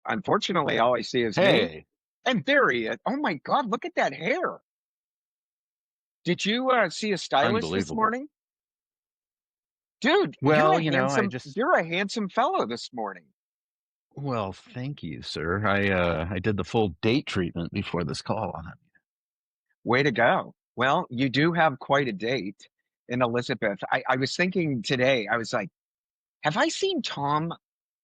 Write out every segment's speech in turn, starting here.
Unfortunately, all I see is me. Hey, And there he is. Oh my God, look at that hair. Did you see a stylist this unbelievable. morning? Dude, Well, I just you're a handsome fellow this morning. well, thank you, sir. I did the full date treatment before this call on it. Way to go. Well, you do have quite a date in Elizabeth. I was thinking today, I was like, have I seen Tom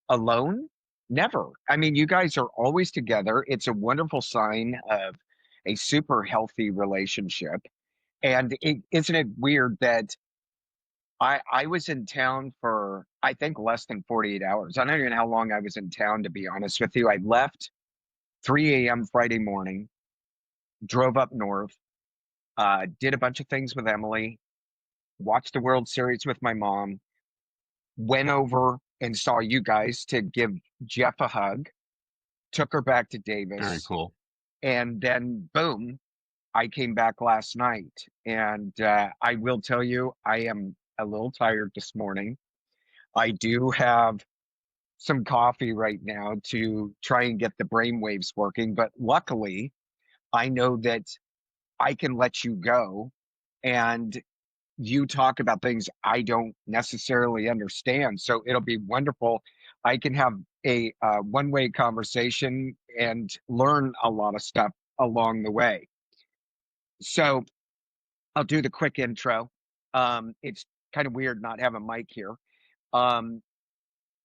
alone? Never. I mean, you guys are always together. It's a wonderful sign of a super healthy relationship. And isn't it weird that I was in town for, I think, less than 48 hours. I don't even know how long I was in town, to be honest with you. I left 3 a.m. Friday morning, drove up north, did a bunch of things with Emily, watched the World Series with my mom, went over and saw you guys to give Jeff a hug, took her back to Very Davis, cool. and then boom, I came back last night. And I will tell you, I am a little tired this morning. I do have some coffee right now to try and get the brain waves working, but luckily, I know that I can let you go and you talk about things I don't necessarily understand. So it'll be wonderful. I can have a one-way conversation and learn a lot of stuff along the way. So I'll do the quick intro. It's kind of weird not having Mike here. Um,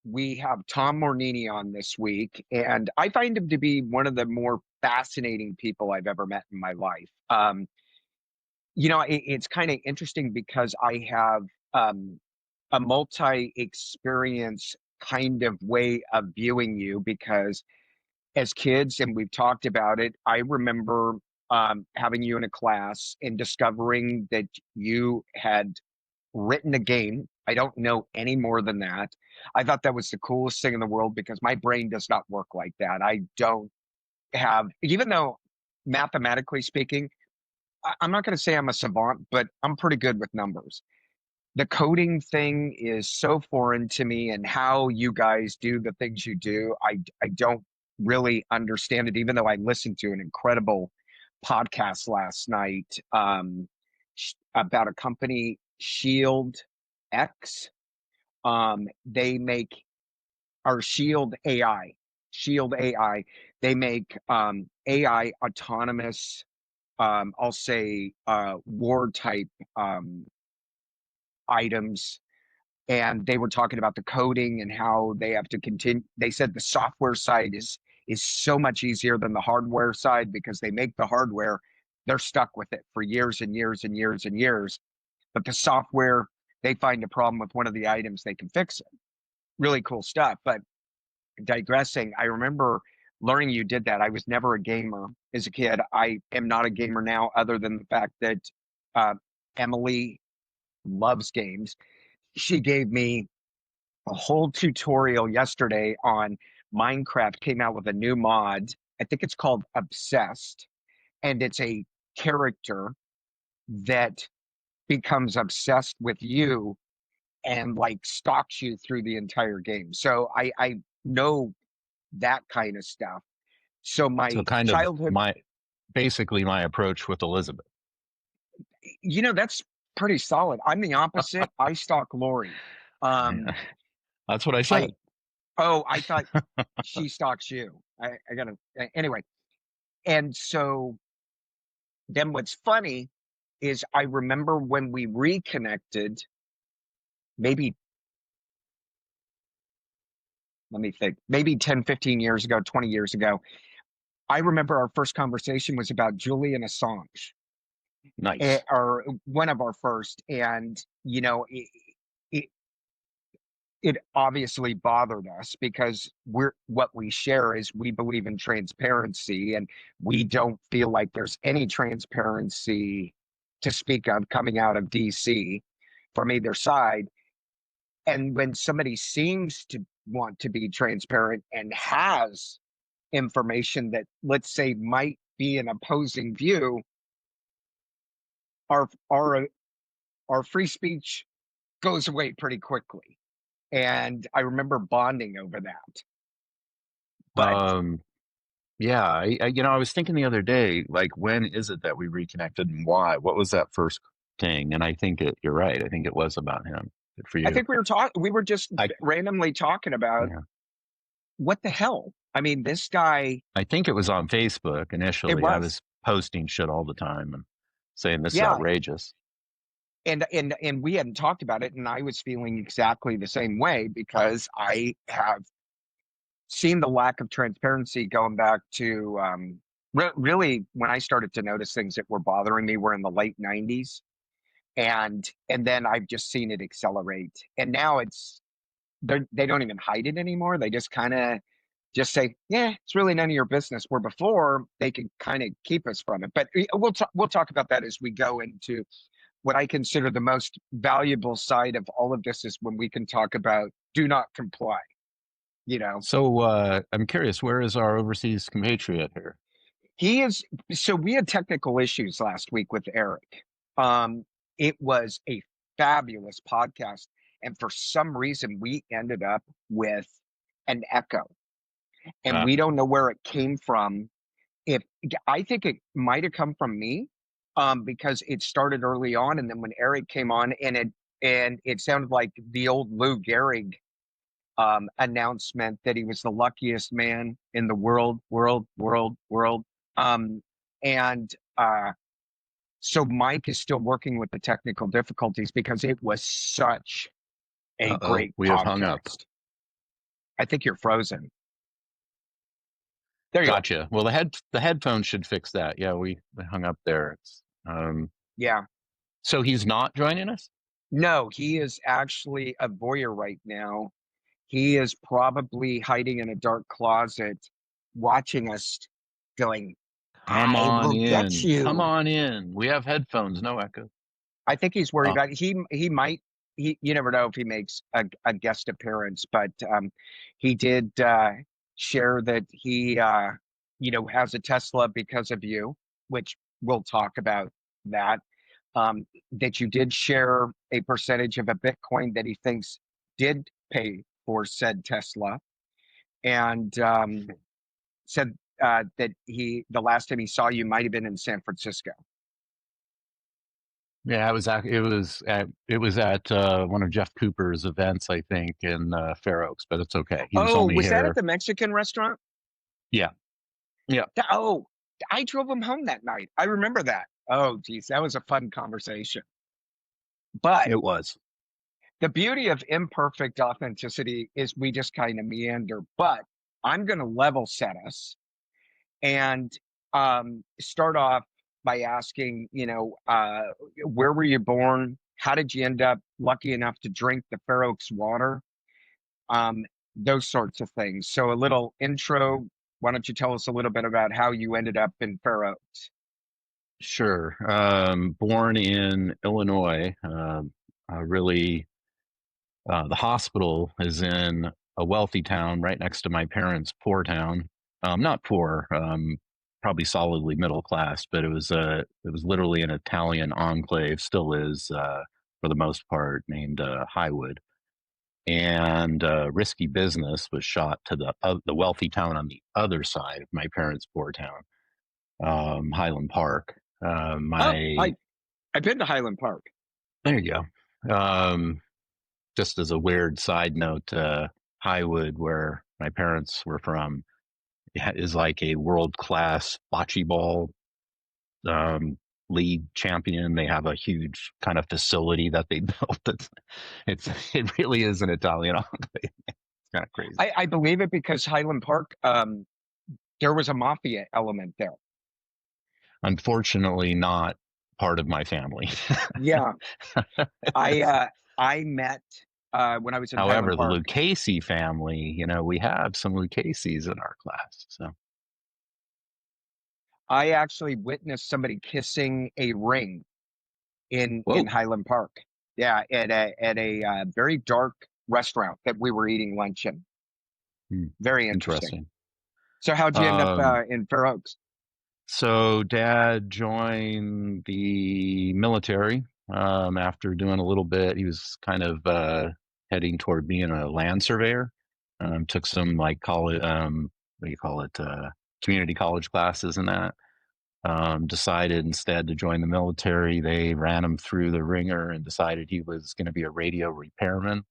we have Tom Mornini on this week, and I find him to be one of the more fascinating people I've ever met in my life. It's kind of interesting because I have a multi experience kind of way of viewing you because as kids, and we've talked about it, I remember having you in a class and discovering that you had written a game. I don't know any more than that. I thought that was the coolest thing in the world because my brain does not work like that. I don't have, even though mathematically speaking, I'm not going to say I'm a savant, but I'm pretty good with numbers. The coding thing is so foreign to me, and how you guys do the things you do, I don't really understand it, even though I listened to an incredible podcast last night about a company, Shield X. They make our Shield AI. They make AI autonomous, I'll say, war type items. And they were talking about the coding and how they have to continue. They said the software side is so much easier than the hardware side because they make the hardware, they're stuck with it for years and years and years and years. But the software, they find a problem with one of the items, they can fix it. Really cool stuff. But digressing, I remember learning you did that. I was never a gamer as a kid. I am not a gamer now, other than the fact that uh, Emily loves games. She gave me a whole tutorial yesterday on Minecraft, came out with a new mod. I think it's called Obsessed, and it's a character that becomes obsessed with you and like stalks you through the entire game. So I know that kind of stuff. So So my kind of childhood, my basically my approach with Elizabeth. that's pretty solid. I'm the opposite. I stalk Lori. Um, That's what I I said. oh, I thought she stalks you. I gotta anyway. And so then what's funny is I remember when we reconnected, maybe, let me think, maybe 10, 15 years ago, 20 years ago. I remember our first conversation was about Julian Assange, Nice. or one of our first. And, it, it obviously bothered us because what we share is we believe in transparency, and we don't feel like there's any transparency to speak of coming out of DC from either side. And when somebody seems to want to be transparent and has information that, let's say, might be an opposing view, our our our free speech goes away pretty quickly. And I remember bonding over that. But Yeah, I was thinking the other day, like, when is it that we reconnected and why? What was that first thing? And I think you're right. I think it was about him. Good for I you. think we were just I, randomly talking about yeah, what the hell. I mean, this guy, I think it was on Facebook it initially. I was, was posting shit all the time and saying this is yeah. outrageous. And we hadn't talked about it, and I was feeling exactly the same way because I have seen the lack of transparency going back to really when I started to notice things that were bothering me were in the late 90s. And then I've just seen it accelerate. And now they don't even hide it anymore. They just kind of just say, yeah, it's really none of your business. Where before they could kind of keep us from it. But we'll talk about that as we go into what I consider the most valuable side of all of this is when we can talk about do not comply. You know, So I'm curious, where is our overseas compatriot here? he is. So we had technical issues last week with Eric. Um, it was a fabulous podcast, and for some reason we ended up with an echo, and Uh, we don't know where it came from. If I think it might have come from me, because it started early on, and then when Eric came on, and it sounded like the old Lou Gehrig announcement that he was the luckiest man in the world. Um, and so Mike is still working with the technical difficulties because it was such a uh-oh, great we have hung up. podcast. I think you're frozen. There you are. Gotcha. Well, the headphones should fix that. Yeah, we hung up there. Yeah. So he's not joining us? No, he is actually a voyeur right now. He is probably hiding in a dark closet, watching us, going, Come I on will get in. Come you. on in. We have headphones, no echo. I think he's worried Oh, about he might you never know if he makes a guest appearance, but he did share that he has a Tesla because of you, which we'll talk about that. That you did share a percentage of a Bitcoin that he thinks did pay for said Tesla, and said that the last time he saw you might have been in San Francisco. yeah, it was at one of Jeff Cooper's events, I think, in Fair Oaks, but it's okay. He was Oh, only was that at here. the Mexican restaurant? Yeah, yeah, Oh, I drove him home that night. I remember that. Oh, geez, that was a fun conversation. But it was. the beauty of imperfect authenticity is we just kind of meander. But I'm going to level set us and start off by asking, where were you born? How did you end up lucky enough to drink the Fair Oaks water? Um, those sorts of things. So a little intro. Why don't you tell us a little bit about how you ended up in Fair Oaks? Sure. Born in Illinois, really, the hospital is in a wealthy town right next to my parents' poor town. Not poor, probably solidly middle class, but it was literally an Italian enclave, still is for the most part, named Highwood. And Risky Business was shot to the wealthy town on the other side of my parents' poor town, Highland Park. Oh, My I've been to Highland Park. There you go. Just as a weird side note, Highwood, where my parents were from, is like a world class bocce ball um, league champion. They have a huge kind of facility that they built. It really is an Italian enclave. It's kind of crazy. I believe it because Highland Park, there was a mafia element there. Unfortunately, not part of my family. Yeah, I I met when I was in Highland However, the Park. Lucchese family, we have some Lucchese's in our class. So, I actually witnessed somebody kissing a ring in whoa, Highland Park. Yeah, at a very dark restaurant that we were eating lunch in. hmm, Very interesting. interesting. So how'd you end up Um, in Fair Oaks? So dad joined the military after doing a little bit. He was kind of heading toward being a land surveyor. Took some like college. what do you call it, community college classes and that. Decided instead to join the military. They ran him through the ringer and decided he was going to be a radio repairman.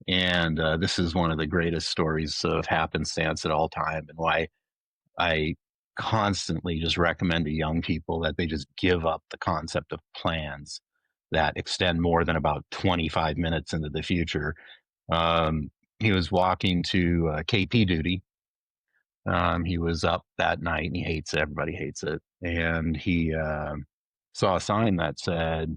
And this is one of the greatest stories of happenstance at all time, and why I constantly just recommend to young people that they just give up the concept of plans that extend more than about 25 minutes into the future. Um, he was walking to KP duty. He was up that night and he hates it. Everybody hates it. And he saw a sign that said,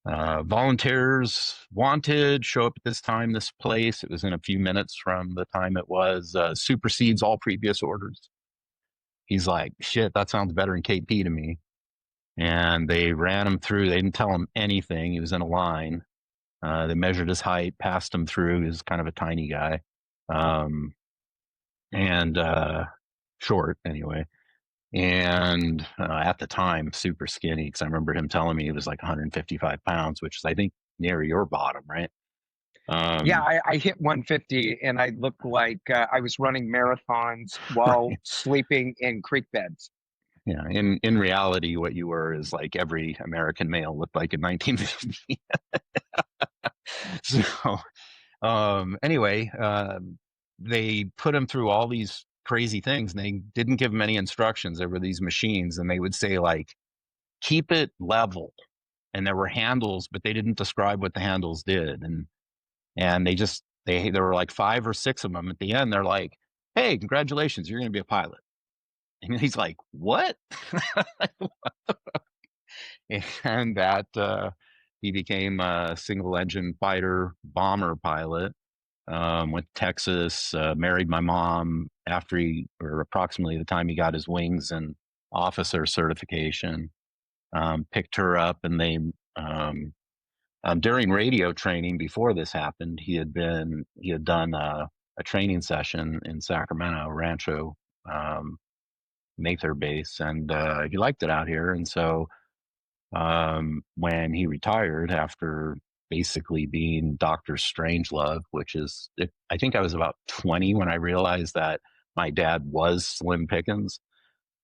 volunteers wanted, show up at this time, this place. It was in a few minutes from the time it was, supersedes all previous orders. He's like, shit, that sounds better than KP to me. And they ran him through. They didn't tell him anything. He was in a line. They measured his height, passed him through. He was kind of a tiny guy. Um, and short anyway. And at the time, super skinny, because I remember him telling me he was like 155 pounds, which is, I think, near your bottom, right? Yeah, Um, I hit 150 and I looked like I was running marathons while right. sleeping in creek beds. Yeah. In reality, what you were is like every American male looked like in 1950. So anyway, they put him through all these crazy things, and they didn't give him any instructions. There were these machines, and they would say like, keep it level. And there were handles, but they didn't describe what the handles did. And they just there were like five or six of them. At the end, they're like, "Hey, congratulations, you're going to be a pilot." And he's like, "What?" And that he became a single engine fighter bomber pilot. Went to Texas, married my mom after he, or approximately the time he got his wings and officer certification. Picked her up, and they during radio training before this happened, he had done a training session in Sacramento, Rancho Mather base, and he liked it out here. And so when he retired after basically being Doctor Strangelove, which is, I think I was about 20 when I realized that my dad was Slim Pickens.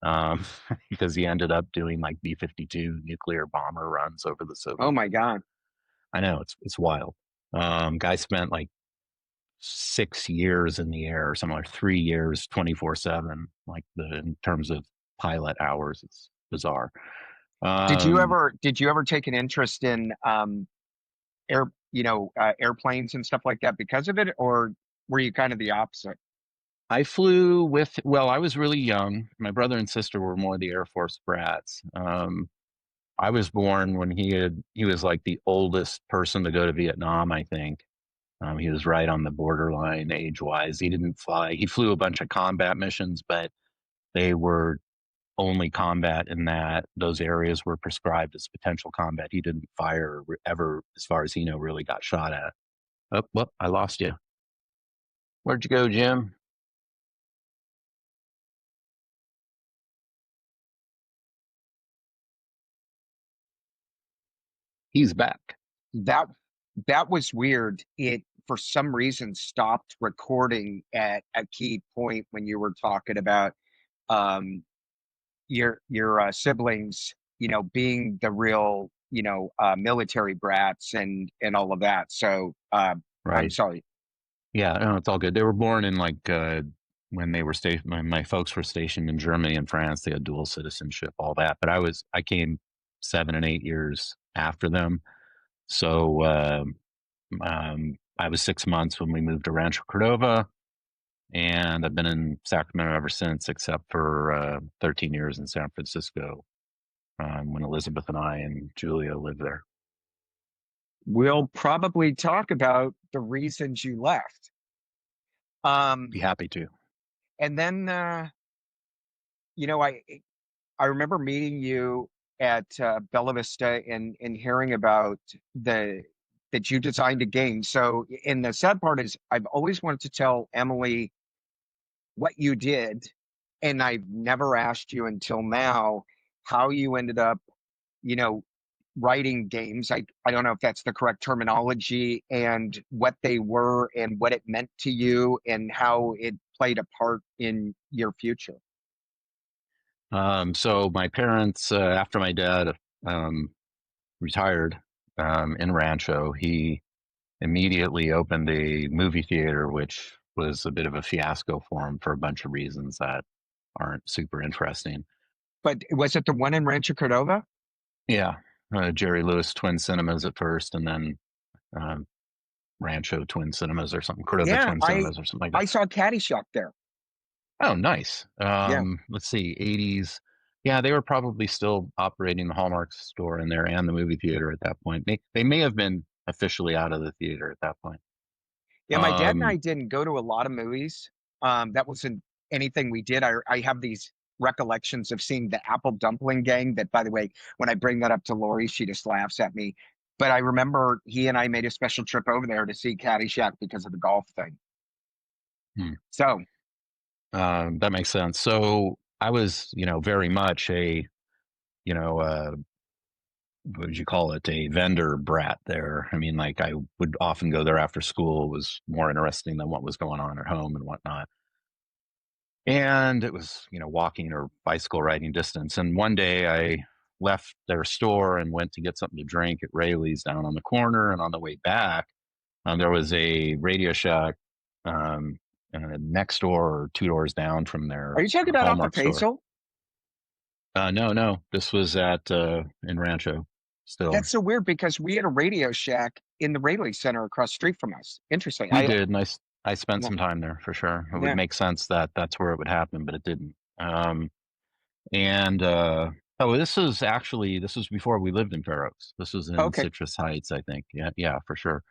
Um, because he ended up doing like B-52 nuclear bomber runs over the Oh Soviet. my God. I know, it's wild. Guy spent like 6 years in the air, or something like 3 years, 24/7. Like in terms of pilot hours, it's bizarre. Um, Did you ever take an interest in airplanes and stuff like that because of it, or were you kind of the opposite? I flew with. Well, I was really young. My brother and sister were more the Air Force brats. I was born when he was like the oldest person to go to Vietnam, I think. He was right on the borderline age wise. He didn't fly. He flew a bunch of combat missions, but they were only combat in that those areas were prescribed as potential combat. He didn't fire or ever, as far as he know, really got shot at. Oh, well, I lost you. Where'd you go, Jim? He's back. That that was weird. It for some reason stopped recording at a key point when you were talking about um your siblings, being the real, military brats and all of that. So I'm Right. sorry. Yeah, no, it's all good. They were born in like when they were stationed. My folks were stationed in Germany and France. They had dual citizenship, all that. But I came 7 and 8 years after them. So I was 6 months when we moved to Rancho Cordova, and I've been in Sacramento ever since, except for 13 years in San Francisco when Elizabeth and I and Julia lived there. We'll probably talk about the reasons you left. Be Um, happy to. and then you know, I remember meeting you at Bella Vista and hearing about the that you designed a game. So, and the sad part is, I've always wanted to tell Emily what you did, and I've never asked you until now how you ended up, you know, writing games. I don't know if that's the correct terminology, and what they were and what it meant to you and how it played a part in your future? So my parents, after my dad um, retired in Rancho, he immediately opened a movie theater, which was a bit of a fiasco for him for a bunch of reasons that aren't super interesting. But was it the one in Rancho Cordova? Yeah, Jerry Lewis Twin Cinemas at first, and then um, Rancho Twin Cinemas or something, Cordova Yeah, Twin Cinemas or something like that. I saw Caddyshack there. Oh, nice. Yeah. Let's see, 80s. Yeah, they were probably still operating the Hallmark store in there and the movie theater at that point. They may have been officially out of the theater at that point. Yeah, my dad and I Um, didn't go to a lot of movies. That wasn't anything we did. I have these recollections of seeing the Apple Dumpling Gang. That, by the way, when I bring that up to Lori, she just laughs at me. But I remember he and I made a special trip over there to see Caddyshack because of the golf thing. hmm, So, that makes sense. So I was, very much a, you know, what would you call it? A vendor brat there. I mean, like I would often go there after school. It was more interesting than what was going on at home and whatnot. And it was, walking or bicycle riding distance. And one day I left their store and went to get something to drink at Rayleigh's down on the corner. And on the way back, there was a Radio Shack next door or two doors down from are their you talking about off of Hallmark store. Hazel? No, no, this was at in Rancho still. That's so weird because we had a Radio Shack in the Rayleigh Center across the street from us. Interesting. We did, and I spent Yeah, some time there for sure. It would yeah. make sense that that's where it would happen, but it didn't. And oh, this was before we lived in Fair Oaks. This was in Okay. Citrus Heights, I think. Yeah, yeah, for sure.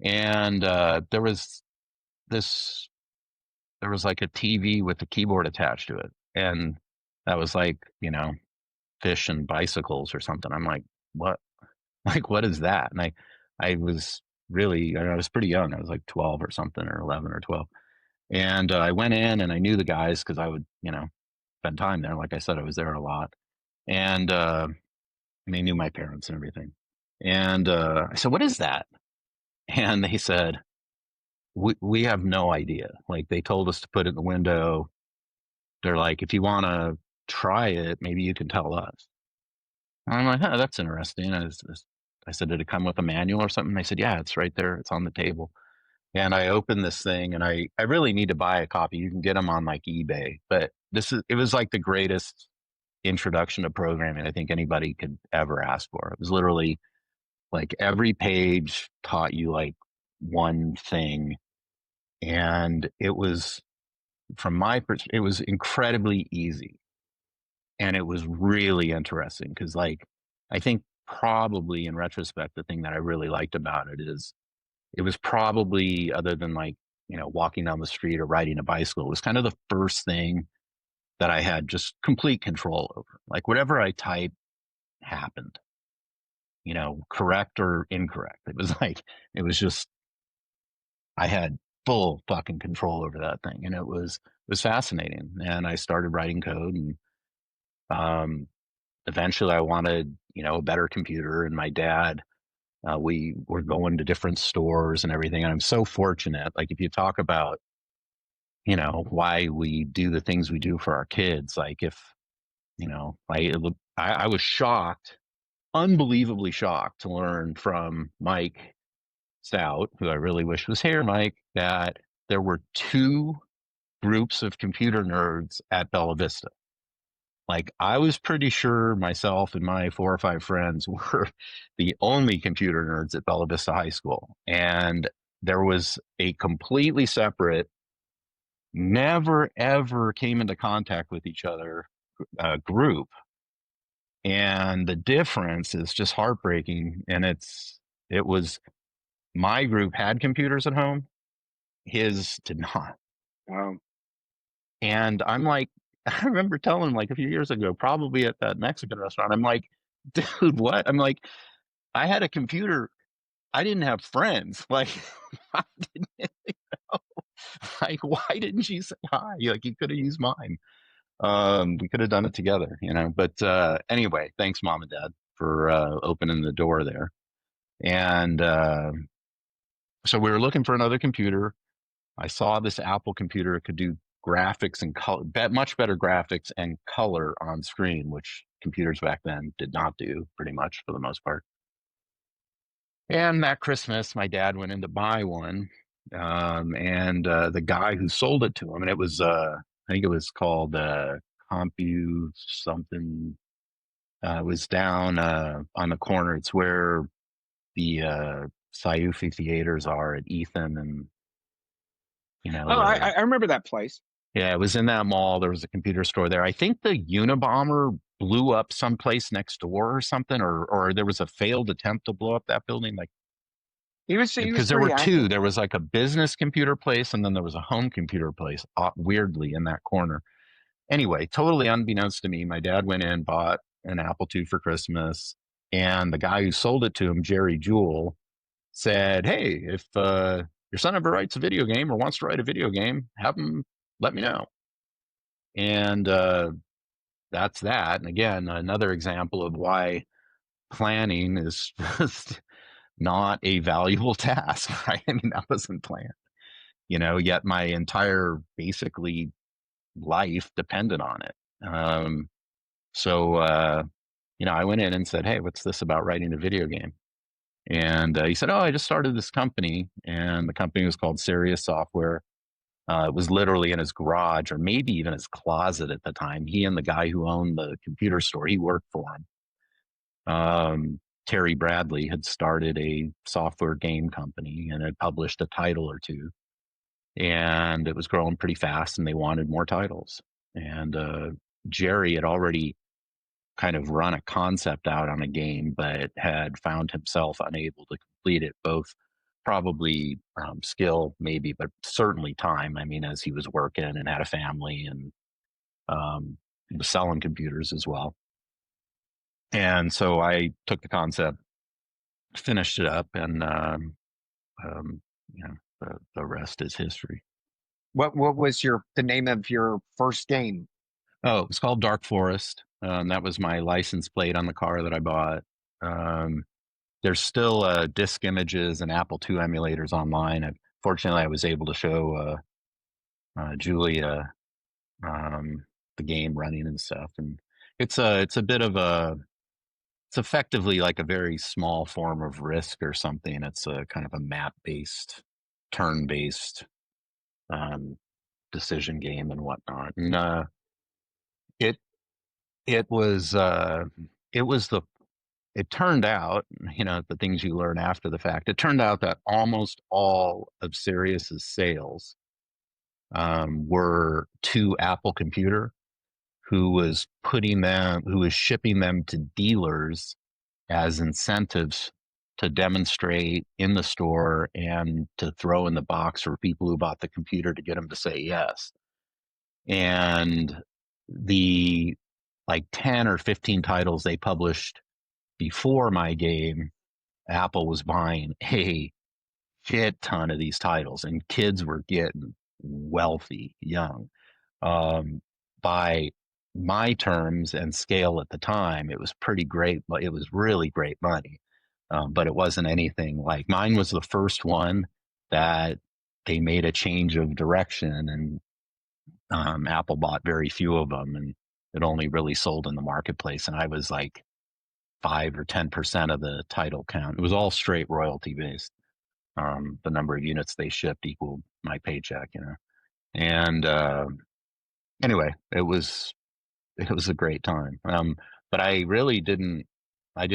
And this there was like a TV with a keyboard attached to it, and that was like fish and bicycles or something. I'm like, what? Like, what is that? And I was I was pretty young. I was like 12 or something, or 11 or 12. And I went in and I knew the guys because I would spend time there. Like I said, I was there a lot, and they knew my parents and everything. And I said, "What is that?" And they said, "We have no idea." Like they told us to put it in the window. They're like, "If you want to try it, maybe you can tell us." And I'm like, "Huh, that's interesting." I said, "Did it come with a manual or something?" They said, "Yeah, it's right there. It's on the table." And I opened this thing, and I really need to buy a copy. You can get them on like eBay, but it was like the greatest introduction to programming I think anybody could ever ask for. It was literally like every page taught you like one thing, and it was from my perspective, it was incredibly easy, and it was really interesting because like I think probably in retrospect the thing that I really liked about it is it was probably, other than like walking down the street or riding a bicycle, it was kind of the first thing that I had just complete control over. Like whatever I typed happened, correct or incorrect. It was like, it was just, I had full fucking control over that thing. And it was fascinating. And I started writing code, and um, eventually I wanted, a better computer. And my dad, we were going to different stores and everything. And I'm so fortunate. Like if you talk about, why we do the things we do for our kids, like if, I was shocked, unbelievably shocked to learn from Mike Stout, who I really wish was here, Mike, that there were two groups of computer nerds at Bella Vista. Like I was pretty sure myself and my four or five friends were the only computer nerds at Bella Vista High School. And there was a completely separate, never ever came into contact with each other group. And the difference is just heartbreaking. And it was my group had computers at home, his did not. Um, And I'm like, I remember telling him like a few years ago, probably at that Mexican restaurant, I'm like, dude, what? I'm like, I had a computer. I didn't have friends. Like, I didn't, like, why didn't you say hi? Like, you could have used mine. We could have done it together, But anyway, thanks, mom and dad, for opening the door there. And so we were looking for another computer. I saw this Apple computer. It could do graphics and color, much better graphics and color on screen, which computers back then did not do pretty much for the most part. And that Christmas, my dad went in to buy one. And the guy who sold it to him, and it was, I think it was called Compu something, was down on the corner. It's where the Syufy theaters are at Ethan and, Oh, the, I remember that place. yeah, it was in that mall. There was a computer store there. I think the Unabomber blew up someplace next door or something, or there was a failed attempt to blow up that building. Like, He was because there were pretty two. active. There was like a business computer place, and then there was a home computer place, weirdly in that corner. Anyway, totally unbeknownst to me, my dad went in, bought an Apple II for Christmas, and the guy who sold it to him, Jerry Jewell, said, "Hey, if your son ever writes a video game or wants to write a video game, have him let me know." And that's that. And again, another example of why planning is just not a valuable task, right? I mean, that wasn't planned, yet my entire basically life depended on it. So I went in and said, "Hey, what's this about writing a video game?" And he said, "Oh, I just started this company." And the company was called Serious Software. It was literally in his garage or maybe even his closet at the time. He and the guy who owned the computer store, he worked for him. Terry Bradley had started a software game company and had published a title or two, and it was growing pretty fast, and they wanted more titles. And Jerry had already kind of run a concept out on a game, but had found himself unable to complete it, both probably skill, maybe, but certainly time. I mean, as he was working and had a family and he was selling computers as well. And so I took the concept, finished it up, and um, the rest is history. What was the name of your first game? Oh, it was called Dark Forest. That was my license plate on the car that I bought. Um, there's still disk images and Apple II emulators online. Fortunately, I was able to show Julia the game running and stuff, and it's a bit of a it's effectively like a very small form of Risk or something. It's a kind of a map based, turn based um, decision game and whatnot. And it it was it was the it turned out, the things you learn after the fact. It turned out that almost all of Sirius's sales were to Apple Computer, who was shipping them to dealers as incentives to demonstrate in the store and to throw in the box for people who bought the computer to get them to say yes. And the like 10 or 15 titles they published before my game, Apple was buying a shit ton of these titles, and kids were getting wealthy young. By my terms and scale at the time, it was pretty great. It was really great money, but it wasn't anything like mine was the first one that they made a change of direction, and Apple bought very few of them, and it only really sold in the marketplace. And I was like 5 or 10% of the title count. It was all straight royalty based. The number of units they shipped equaled my paycheck. And anyway, it was a great time. But I really didn't. I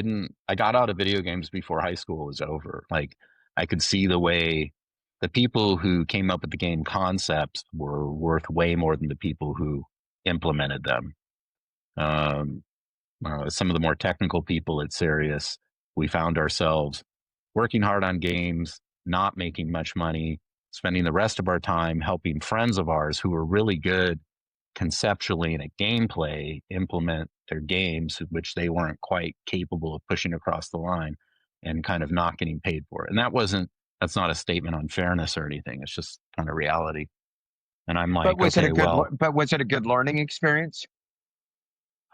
got out of video games before high school was over. Like I could see the way the people who came up with the game concepts were worth way more than the people who implemented them. Um, some of the more technical people at Sirius, we found ourselves working hard on games, not making much money, spending the rest of our time helping friends of ours who were really good conceptually and at gameplay implement their games, which they weren't quite capable of pushing across the line, and kind of not getting paid for it. And that's not a statement on fairness or anything. It's just kind of reality. And I'm But like, was it a okay, good well, but was it a good learning experience?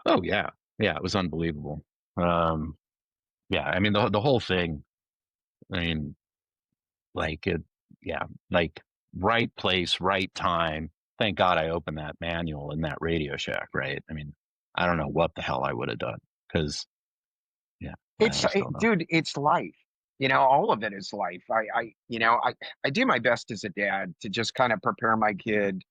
oh yeah, yeah, it was unbelievable. Um, yeah, I mean the whole thing. I mean, like it, yeah, like right place, right time. thank God I opened that manual in that Radio Shack, right? I mean, I don't know what the hell I would have done because, yeah, I just don't know. Dude, it's life. All of it is life. I do my best as a dad to just kind of prepare my kid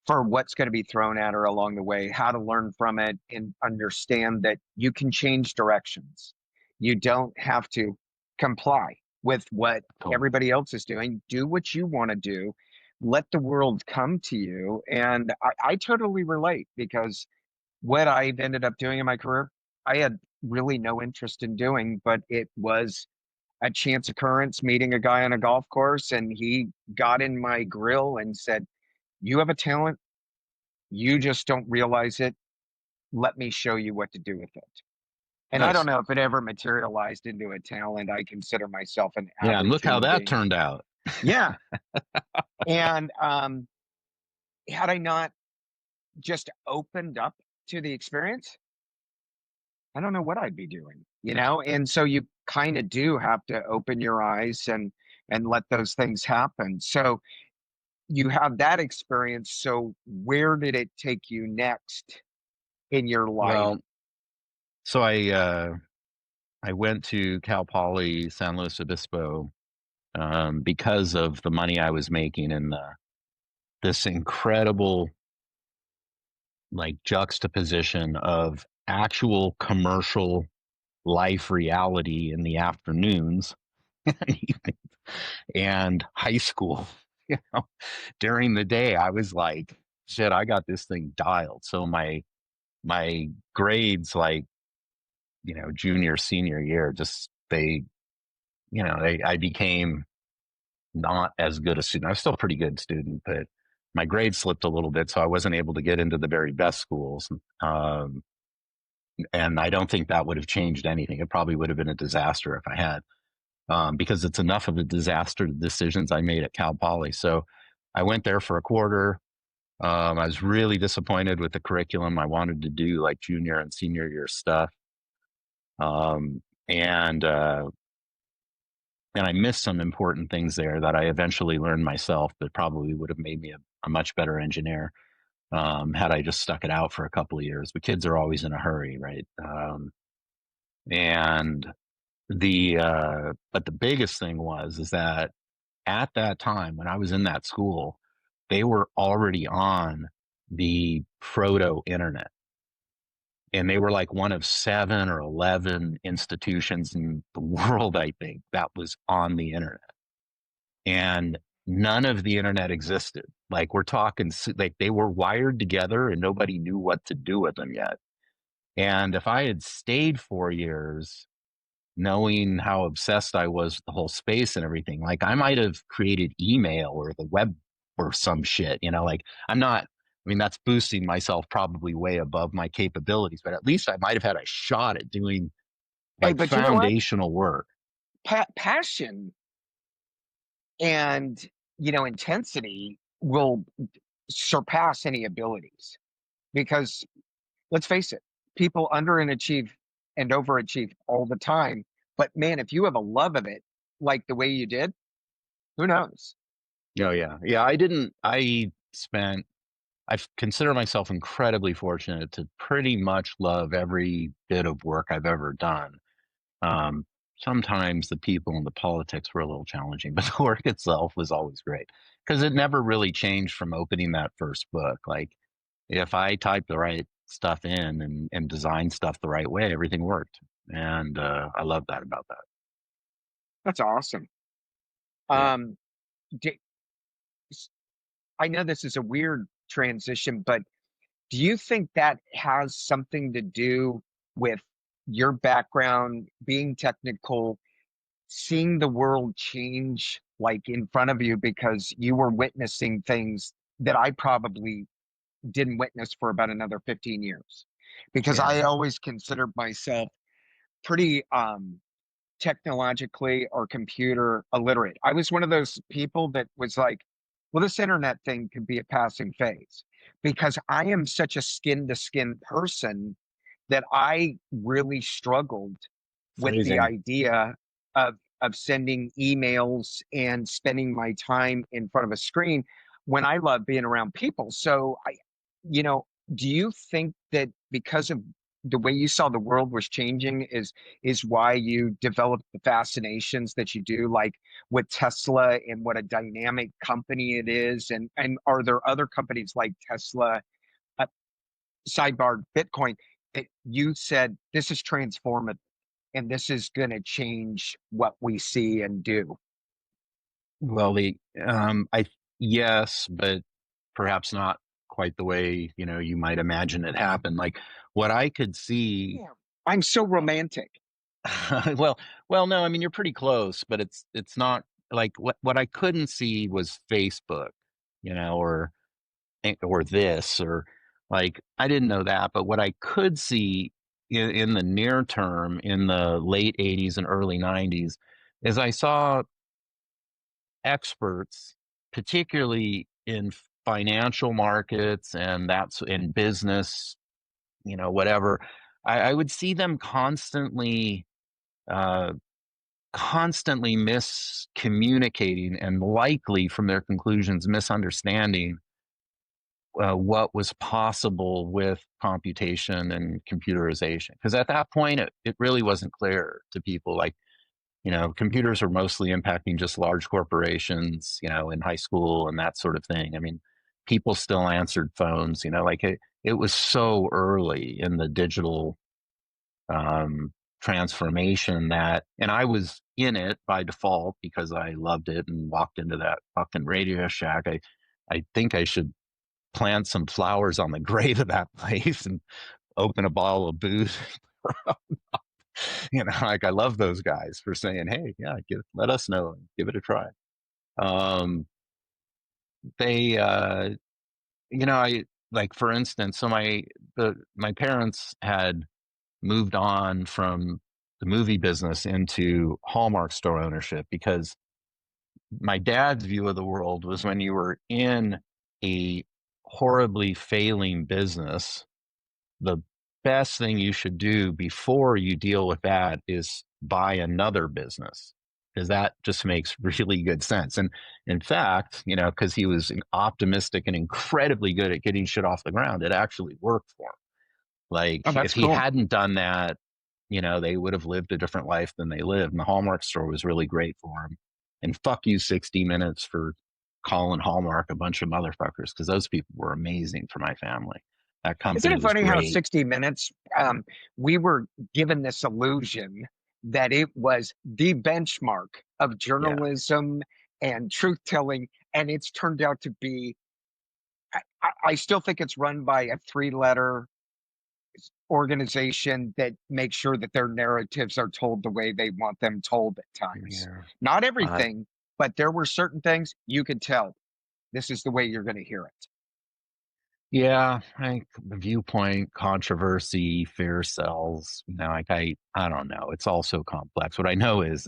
for what's going to be thrown at her along the way, how to learn from it, and understand that you can change directions. You don't have to comply with what Totally. everybody else is doing. Do what you want to do. Let the world come to you. And I totally relate because what I've ended up doing in my career, I had really no interest in doing, but it was a chance occurrence meeting a guy on a golf course, and he got in my grill and said, "You have a talent. You just don't realize it. Let me show you what to do with it." And I don't Nice. know if it ever materialized into a talent. I consider myself an Yeah, and average look how human that being. turned out. Yeah. And had I not just opened up to the experience, I don't know what I'd be doing. And so you kind of do have to open your eyes and let those things happen. So you have that experience. So where did it take you next in your life? Well, so I went to Cal Poly San Luis Obispo because of the money I was making and this incredible like juxtaposition of actual commercial life reality in the afternoons and high school. You know, during the day, I was like, shit, I got this thing dialed. So my grades, like, junior, senior year, just I became not as good a student. I was still a pretty good student, but my grades slipped a little bit, so I wasn't able to get into the very best schools. And I don't think that would have changed anything. It probably would have been a disaster if I had, because it's enough of a disaster, the decisions I made at Cal Poly. So I went there for a quarter. I was really disappointed with the curriculum. I wanted to do like junior and senior year stuff. Um, and, uh, and I missed some important things there that I eventually learned myself that probably would have made me a much better engineer, had I just stuck it out for a couple of years. But kids are always in a hurry, right? And but the biggest thing is that at that time when I was in that school, they were already on the proto internet, and they were like one of 7 or 11 institutions in the world, I think, that was on the internet. And none of the internet existed. Like, we're talking, like, they were wired together and nobody knew what to do with them yet. And if I had stayed 4 years, knowing how obsessed I was with the whole space and everything, like, I might have created email or the web or some shit, like, I mean, that's boosting myself probably way above my capabilities, but at least I might have had a shot at doing Hey, like but you know what? foundational work. Passion and intensity will surpass any abilities because let's face it, people underachieve and overachieve all the time. But man, if you have a love of it like the way you did, who knows? Oh yeah. Yeah. I consider myself incredibly fortunate to pretty much love every bit of work I've ever done. Um, Sometimes the people and the politics were a little challenging, but the work itself was always great because it never really changed from opening that first book. Like, if I typed the right stuff in and designed stuff the right way, everything worked. And I love that about that. That's awesome. Yeah. Um, d- I know this is a weird transition, but do you think that has something to do with your background, being technical, seeing the world change like in front of you because you were witnessing things that I probably didn't witness for about another 15 years? Because Yeah. I always considered myself pretty technologically or computer illiterate. I was one of those people that was like, well, this internet thing could be a passing phase because I am such a skin to skin person that I really struggled with the Phrasing. idea of sending emails and spending my time in front of a screen. when I love being around people. So you know, do you think that because of the way you saw the world was changing is why you developed the fascinations that you do, like with Tesla and what a dynamic company it is? And are there other companies like Tesla, uh, sidebar Bitcoin, that you said this is transformative and this is going to change what we see and do? Well, I yes, but perhaps not quite the way you might imagine it happened. Like what I could see. Yeah. I'm so romantic. well, well, no, I mean you're pretty close, but it's not like what I couldn't see was Facebook, or this or like I didn't know that, but what I could see in the near term in the late 80s and early 90s is I saw experts, particularly in financial markets and that's in business, whatever. I would see them uh, constantly miscommunicating and likely from their conclusions misunderstanding what was possible with computation and computerization. Because at that point, it really wasn't clear to people. Like, computers are mostly impacting just large corporations, in high school and that sort of thing. I mean, people still answered phones, like it was so early in the digital transformation and I was in it by default because I loved it and walked into that fucking Radio Shack. I think I should plant some flowers on the grave of that place and open a bottle of booze. Like I love those guys for saying, "Hey, yeah, let us know and give it a try." Um, they, I like for instance, so my parents had moved on from the movie business into Hallmark store ownership because my dad's view of the world was when you were in a horribly failing business, the best thing you should do before you deal with that is buy another business because that just makes really good sense. And in fact, because he was optimistic and incredibly good at getting shit off the ground, it actually worked for him. Oh, Like if that's he cool. hadn't done that, they would have lived a different life than they lived. And the Hallmark store was really great for him. And fuck you, 60 Minutes, for calling Hallmark a bunch of motherfuckers because those people were amazing for my family. That Isn't company it was funny how great. 60 Minutes, we were given this illusion that it was the benchmark of Yeah. journalism and truth telling, and it's turned out to be, I still think it's run by a three-letter organization that makes sure that their narratives are told the way they want them told at times. Yeah. Not Uh, everything, but there were certain things you could tell this is the way you're going to hear it. yeah. I think the viewpoint, controversy, fear sells. Like I don't know. It's all so complex. What I know is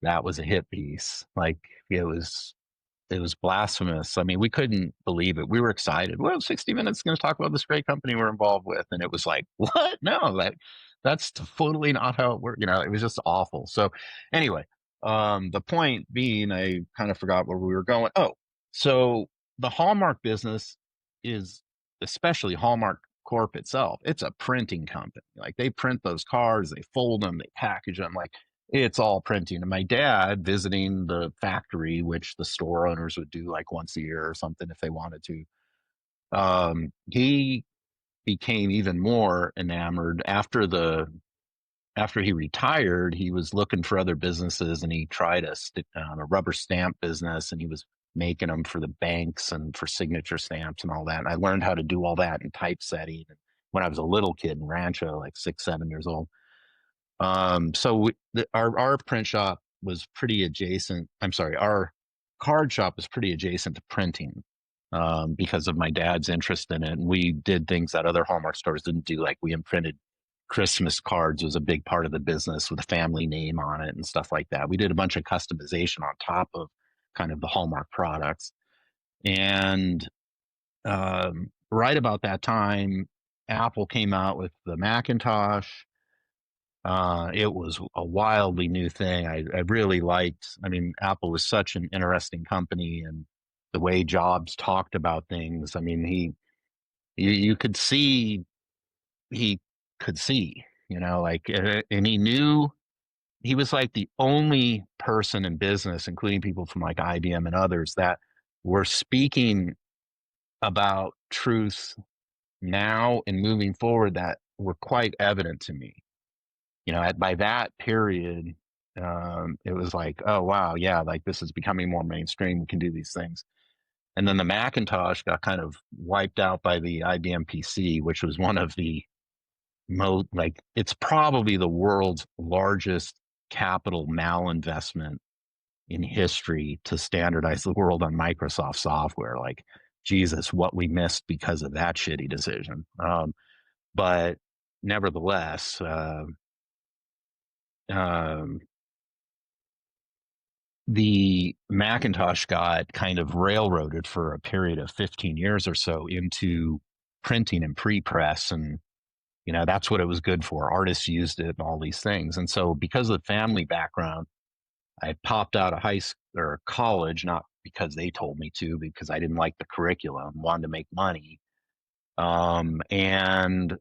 that was a hit piece. Like it was it was blasphemous. I mean, we couldn't believe it. We were excited. Well, 60 Minutes is going to talk about this great company we're involved with. And it was like, what? No, that's totally not how it worked. It was just awful. So anyway, the point being, I kind of forgot where we were going. Oh, so the Hallmark business is, especially Hallmark Corp itself, it's a printing company. Like they print those cards, they fold them, they package them. Like it's all printing. And my dad visiting the factory, which the store owners would do like once a year or something if they wanted to, he became even more enamored after he retired. He was looking for other businesses and he tried a rubber stamp business and he was making them for the banks and for signature stamps and all that. And I learned how to do all that in typesetting when I was a little kid in Rancho, like 6, 7 years old. Our print shop was pretty adjacent. I'm sorry, our card shop was pretty adjacent to printing because of my dad's interest in it. And we did things that other Hallmark stores didn't do. Like we imprinted Christmas cards was a big part of the business with a family name on it and stuff like that. We did a bunch of customization on top of kind of the Hallmark products. And right about that time, Apple came out with the Macintosh. It was a wildly new thing. I really liked. I mean, Apple was such an interesting company, and the way Jobs talked about things. I mean, you could see he could see, like, and he knew he was like the only person in business, including people from like IBM and others, that were speaking about truth now and moving forward that were quite evident to me. By that period, it was like, oh wow, yeah, like this is becoming more mainstream. We can do these things. And then the Macintosh got kind of wiped out by the IBM PC, which was one of the like it's probably the world's largest capital malinvestment in history to standardize the world on Microsoft software. Like, Jesus, what we missed because of that shitty decision. But nevertheless, um, the Macintosh got kind of railroaded for a period of 15 years or so into printing and pre-press, and that's what it was good for. Artists used it and all these things. And so because of the family background, I popped out of high school or college, not because they told me to, because I didn't like the curriculum, wanted to make money. And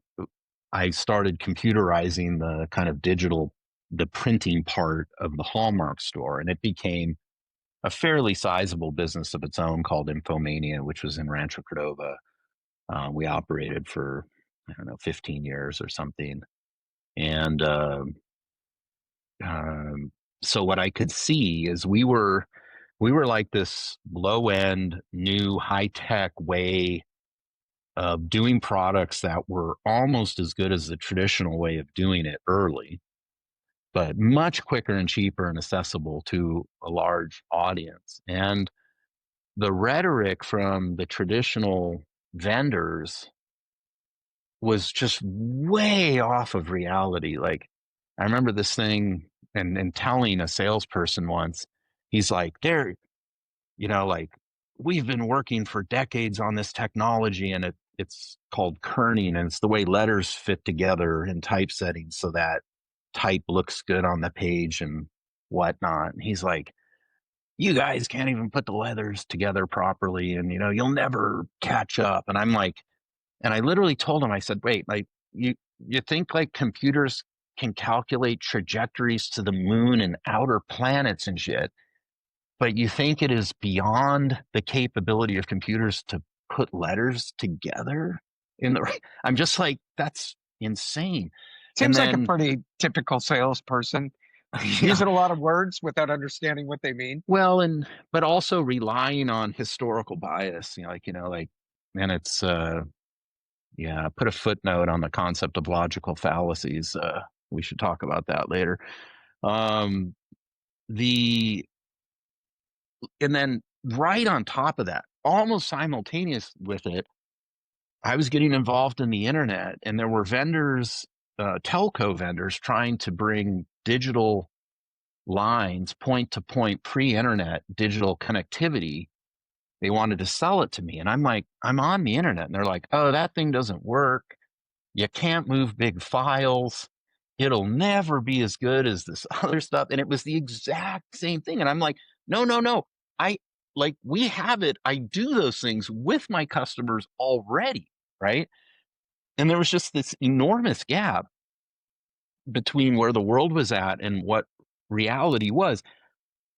I started computerizing the kind of the printing part of the Hallmark store. And it became a fairly sizable business of its own called Infomania, which was in Rancho Cordova. We operated for, I don't know, 15 years or something. And um, so what I could see is we were like this low end, new, high tech way of doing products that were almost as good as the traditional way of doing it early, but much quicker and cheaper and accessible to a large audience. And the rhetoric from the traditional vendors was just way off of reality. Like, I remember this thing and telling a salesperson once, he's like, like, we've been working for decades on this technology, and it's called kerning, and it's the way letters fit together in typesetting so that type looks good on the page and whatnot. And he's like, you guys can't even put the letters together properly, and you'll never catch up. And I'm like, and I literally told him, I said, wait, like, you think like computers can calculate trajectories to the moon and outer planets and shit, but you think it is beyond the capability of computers to put letters together in the right? I'm just like, that's insane. And Seems like a then, pretty typical salesperson, yeah, using a lot of words without understanding what they mean. well, but also relying on historical bias, like, and it's, yeah, put a footnote on the concept of logical fallacies. We should talk about that later. Um, the and then right on top of that, almost simultaneous with it, I was getting involved in the internet, and there were vendors, telco vendors, trying to bring digital lines, point to point, pre internet digital connectivity. They wanted to sell it to me. And I'm like, I'm on the internet. And they're like, oh, that thing doesn't work. You can't move big files. It'll never be as good as this other stuff. And it was the exact same thing. And I'm like, no, no, no. I like, we have it. I do those things with my customers already. Right. And there was just this enormous gap between where the world was at and what reality was,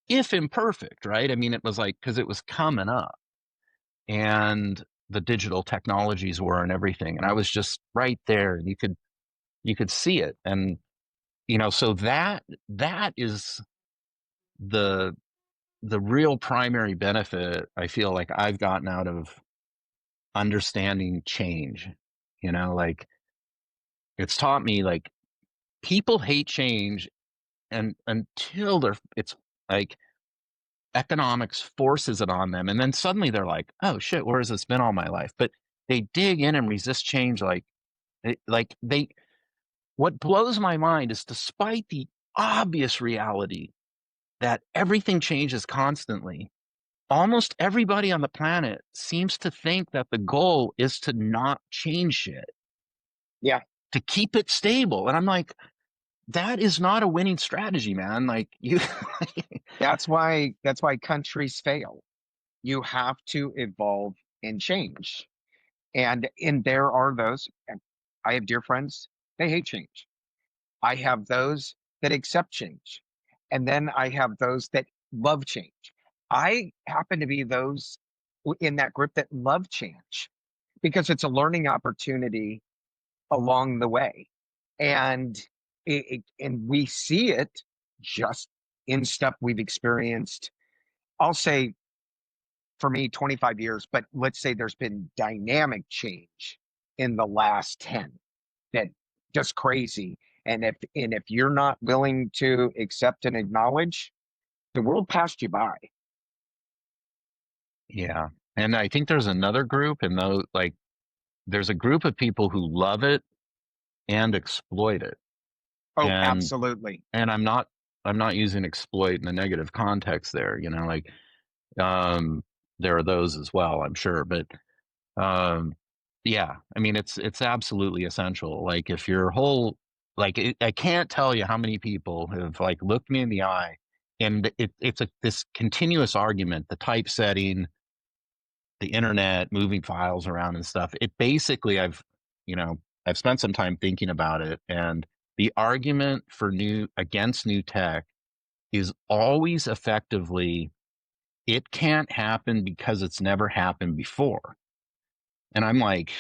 if imperfect. Right. I mean, it was like, because it was coming up, and the digital technologies were and everything. And I was just right there. You could see it. And so that is the real primary benefit I feel like I've gotten out of understanding change. Like, it's taught me, like, people hate change, and until it's like economics forces it on them, and then suddenly they're like, oh shit, where has this been all my life? But they dig in and resist change, like, they what blows my mind is, despite the obvious reality that everything changes constantly, almost everybody on the planet seems to think that the goal is to not change shit, Yeah, to keep it stable. And I'm like, that is not a winning strategy, man. Like, you, that's why countries fail. You have to evolve and change. And there are those, and I have dear friends, they hate change. I have those that accept change. And then I have those that love change. I happen to be those in that group that love change because it's a learning opportunity along the way. And and we see it just in stuff we've experienced. I'll say for me 25 years, but let's say there's been dynamic change in the last 10 that just crazy. And if you're not willing to accept and acknowledge, the world passed you by. Yeah. And I think there's another group, and those like there's a group of people who love it and exploit it. Oh, And absolutely. I'm not using exploit in a negative context there, like um there are those as well, I'm sure. But um yeah, I mean it's absolutely essential. Like if your whole I can't tell you how many people have like looked me in the eye, and it's this continuous argument, the typesetting, the internet, moving files around and stuff. It basically, I've spent some time thinking about it, and the argument for new against new tech is always effectively it can't happen because it's never happened before. And I'm like,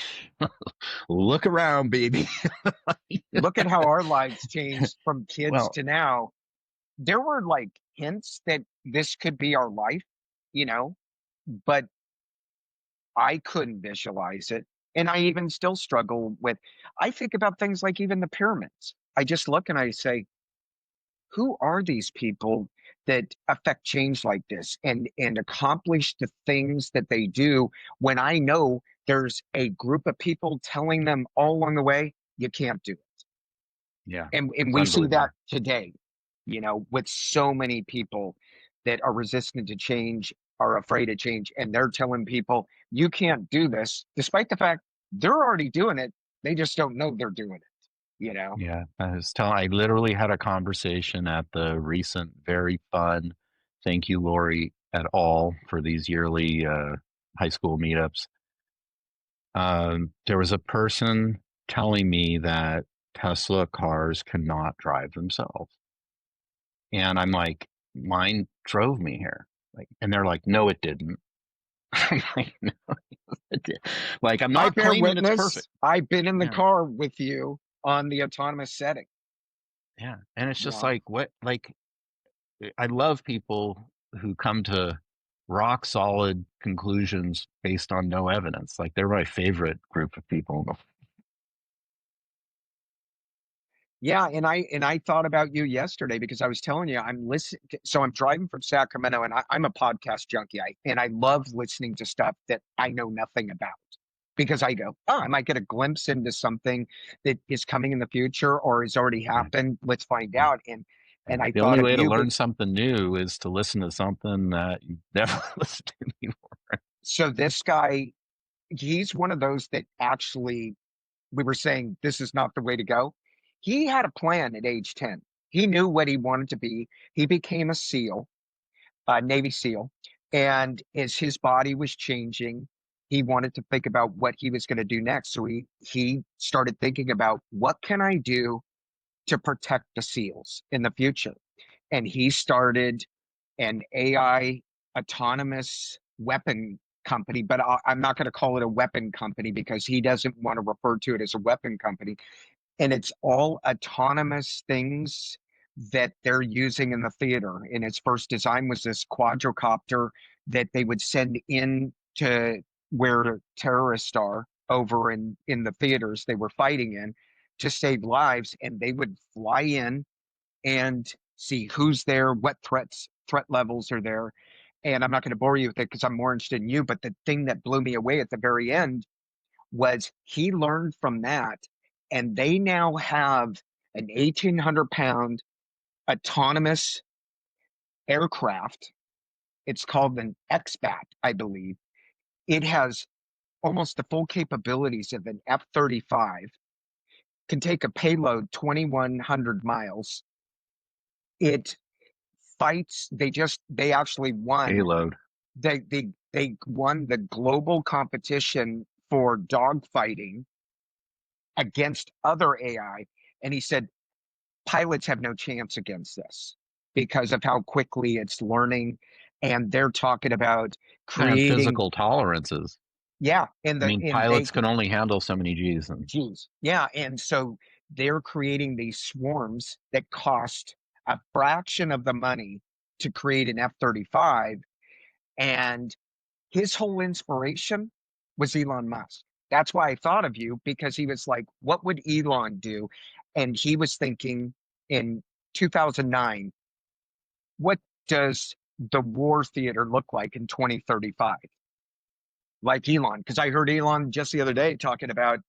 look around, baby. Look at how our lives changed from kids Well, to now. There were like hints that this could be our life, you know, but I couldn't visualize it. And I even still struggle with, I think about things like even the pyramids. I just look and I say, who are these people that affect change like this and accomplish the things that they do when I know there's a group of people telling them all along the way, you can't do it. yeah, And it's we see that unbelievable. today, with so many people that are resistant to change, are afraid of change, and they're telling people, you can't do this, despite the fact they're already doing it. They just don't know they're doing it. Yeah, I literally had a conversation at the recent, very fun, thank you, Lori, at all for these yearly high school meetups. There was a person telling me that Tesla cars cannot drive themselves. And I'm like, mine drove me here. And they're like, no, it didn't. I'm like, no, it did. Like, I'm I not bear claiming it's perfect. witness. I've been in the Yeah. car with you on the autonomous setting. Yeah. And it's just Yeah. like, what, like, I love people who come to rock solid conclusions based on no evidence. Like they're my favorite group of people. Yeah, and I thought about you yesterday because I was telling you I'm listening. So I'm driving from Sacramento, and I'm a podcast junkie. And I love listening to stuff that I know nothing about because I go, oh, I might get a glimpse into something that is coming in the future or has already Yeah, happened. Let's find yeah, out. And yeah. I The thought only of way to you. learn something new is to listen to something that you never listened to before. So this guy, he's one of those that actually we were saying this is not the way to go. He had a plan at age 10. He knew what he wanted to be. He became a SEAL, a Navy SEAL. And as his body was changing, he wanted to think about what he was going to do next. So he started thinking about what can I do to protect the SEALs in the future? And he started an AI autonomous weapon company, but I'm not going to call it a weapon company because he doesn't want to refer to it as a weapon company. And it's all autonomous things that they're using in the theater. And its first design was this quadrocopter that they would send in to where terrorists are over in the theaters they were fighting in to save lives. And they would fly in and see who's there, what threat levels are there. And I'm not going to bore you with it because I'm more interested in you. But the thing that blew me away at the very end was he learned from that, and they now have an 1,800-pound autonomous aircraft. It's called an XBAT, I believe. It has almost the full capabilities of an F-35, can take a payload 2,100 miles. It fights. They actually won. Payload. they won the global competition for dog fighting against other AI. And he said pilots have no chance against this because of how quickly it's learning. And they're talking about And creating, physical tolerances. yeah, I mean, and they pilots can only handle so many G's, and geez, yeah. And so they're creating these swarms that cost a fraction of the money to create an F-35. And his whole inspiration was Elon Musk. That's why I thought of you, because he was like, what would Elon do? And he was thinking in 2009, what does the war theater look like in 2035? Like Elon, because I heard Elon just the other day talking about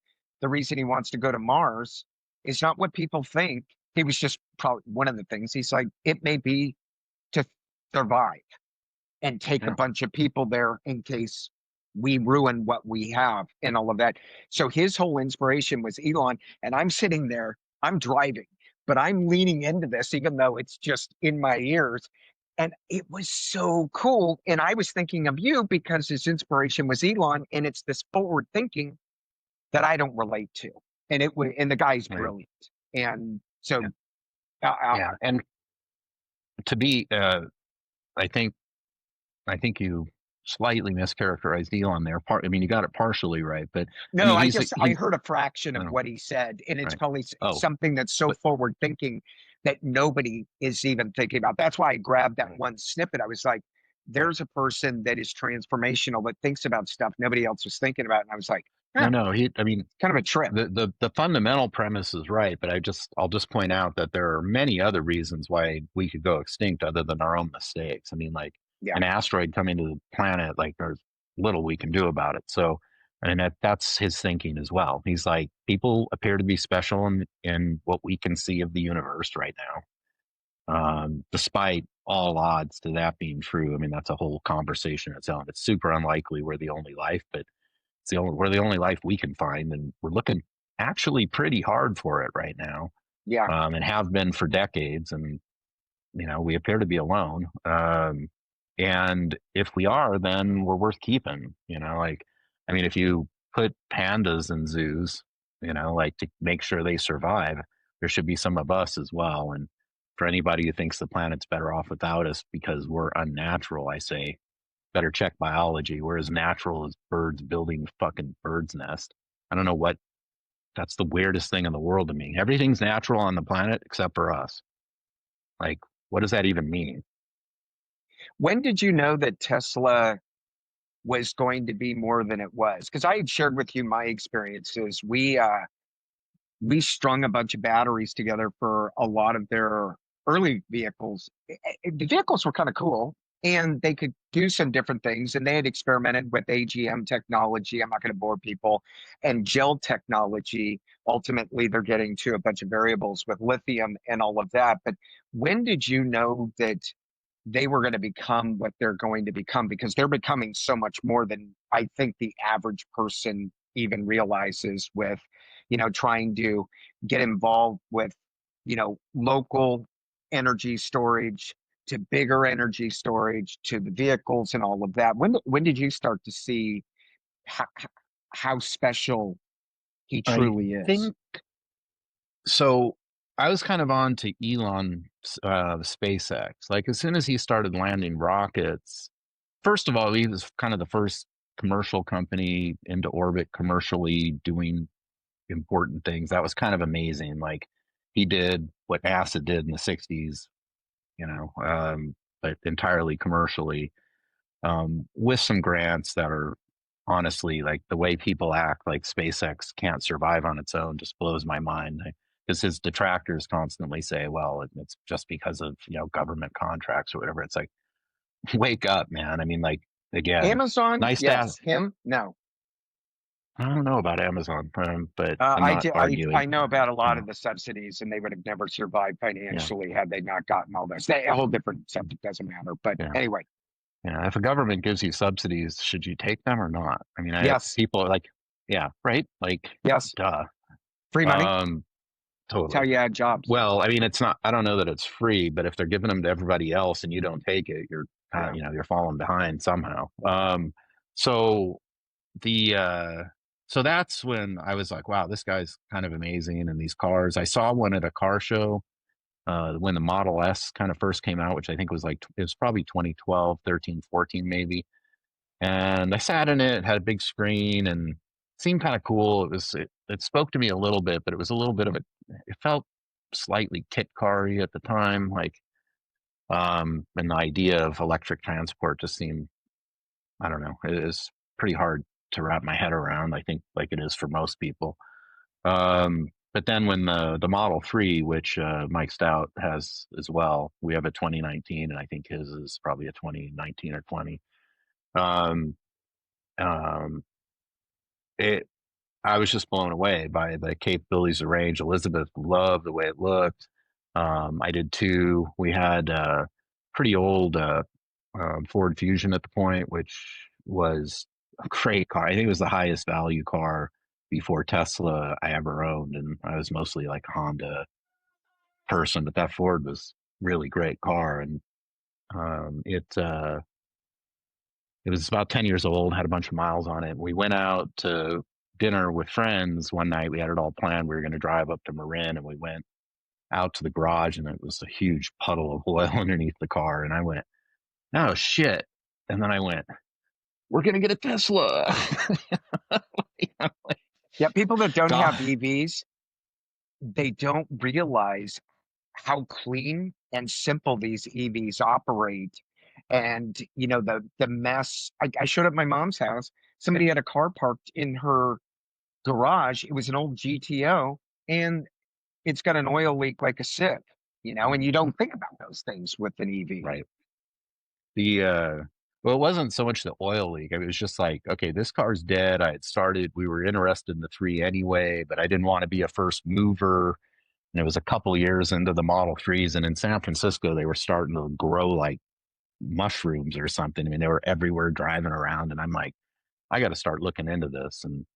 the reason he wants to go to Mars is not what people think. He was just probably one of the things. He's like, it may be to survive and take a yeah, bunch of people there in case we ruin what we have and all of that. So his whole inspiration was Elon. And I'm sitting there, I'm driving, but I'm leaning into this, even though it's just in my ears. And it was so cool. And I was thinking of you because his inspiration was Elon, and it's this forward thinking that I don't relate to. And it was, and the guy's right, brilliant. And yeah, so, uh, uh, yeah. And to be, I think I think you slightly mischaracterized Elon there. I mean, you got it partially right, but I No, mean, I heard a fraction of no, what he said, and it's right. probably Oh, something that's so but forward thinking that nobody is even thinking about. That's why I grabbed that right, one snippet. I was like, right. there's a person that is transformational that thinks about stuff nobody else was thinking about. And I was like, No, huh, no. I mean, kind of a trip. the fundamental premise is right, but I'll just point out that there are many other reasons why we could go extinct other than our own mistakes. I mean, like Yeah. an asteroid coming to the planet, like there's little we can do about it. So, and that's his thinking as well. He's like, people appear to be special in what we can see of the universe right now. Despite all odds to that being true. I mean, that's a whole conversation itself. It's super unlikely we're the only life, but we're the only life we can find, and we're looking actually pretty hard for it right now, Yeah. and have been for decades. And we appear to be alone. And if we are, then we're worth keeping. Like, I mean, if you put pandas in zoos, like to make sure they survive, there should be some of us as well. And for anybody who thinks the planet's better off without us because we're unnatural, I say better check biology. We're as natural as birds building fucking bird's nest. I don't know what. That's the weirdest thing in the world to me. Everything's natural on the planet except for us. Like, what does that even mean? When did you know that Tesla was going to be more than it was? Because I had shared with you my experiences. We strung a bunch of batteries together for a lot of their early vehicles. The vehicles were kind of cool and they could do some different things. And they had experimented with AGM technology. I'm not going to bore people, and gel technology. Ultimately, they're getting to a bunch of variables with lithium and all of that. But when did you know that they were going to become what they're going to become? Because they're becoming so much more than I think the average person even realizes with, trying to get involved with, local energy storage to bigger energy storage to the vehicles and all of that. When did you start to see how, how special he I truly is? think so. I was kind of on to Elon SpaceX. Like as soon as he started landing rockets, first of all, he was kind of the first commercial company into orbit commercially doing important things. That was kind of amazing. Like he did what NASA did in the 60s, but entirely commercially, with some grants that are honestly like the way people act like SpaceX can't survive on its own just blows my mind. Because his detractors constantly say, well, it's just because of, government contracts or whatever. It's like, wake up, man. I mean, like, again, Amazon, nice to have. yes. Him, no. I don't know about Amazon, but I'm I not do. I arguing. know about a lot Yeah, of the subsidies, and they would have never survived yeah, financially had they not gotten all this. A whole different subject, doesn't matter. But yeah. anyway, Yeah, if a government gives you subsidies, should you take them or not? I mean, I yes, people are like, yeah, right, like, yes, duh. free money. Um, It's how totally. you add jobs. Well, I mean, it's not. I don't know that it's free, but if they're giving them to everybody else and you don't take it, you're Yeah. you know you're falling behind somehow. So the so that's when I was like, wow, this guy's kind of amazing. And these cars, I saw one at a car show when the Model S kind of first came out, which I think was like it was probably 2012, 13, 14 maybe. And I sat in it, had a big screen, and seemed kind of cool. It spoke to me a little bit, but it was a little bit of a. It felt slightly kit car-y at the time, like and the idea of electric transport just seemed, I don't know, it is pretty hard to wrap my head around. I think like it is for most people. But then when the Model 3, which Mike Stout has as well, we have a 2019, and I think his is probably a 2019 or 20. Um, um, it I was just blown away by the capabilities of range. Elizabeth loved the way it looked. I did too. We had a pretty old Ford Fusion at the point, which was a great car. I think it was the highest value car before Tesla I ever owned, and I was mostly like a Honda person, but that Ford was really great car, and it was about 10 years old, had a bunch of miles on it. We went out to dinner with friends one night. We had it all planned. We were going to drive up to Marin, and we went out to the garage, and it was a huge puddle of oil underneath the car. And I went, oh shit. And then I went, we're going to get a Tesla. Yeah. People that don't God, have EVs, they don't realize how clean and simple these EVs operate. And the mess. I showed up at my mom's house. Somebody had a car parked in her garage. It was an old GTO, and it's got an oil leak like a sieve. And you don't think about those things with an EV. right. The well, it wasn't so much the oil leak. I mean, it was just like, okay, this car's dead. I had started, we were interested in the three anyway, but I didn't want to be a first mover. And it was a couple years into the Model 3s, and in San Francisco, they were starting to grow like mushrooms or something. I mean, they were everywhere driving around, and I'm like, I got to start looking into this. And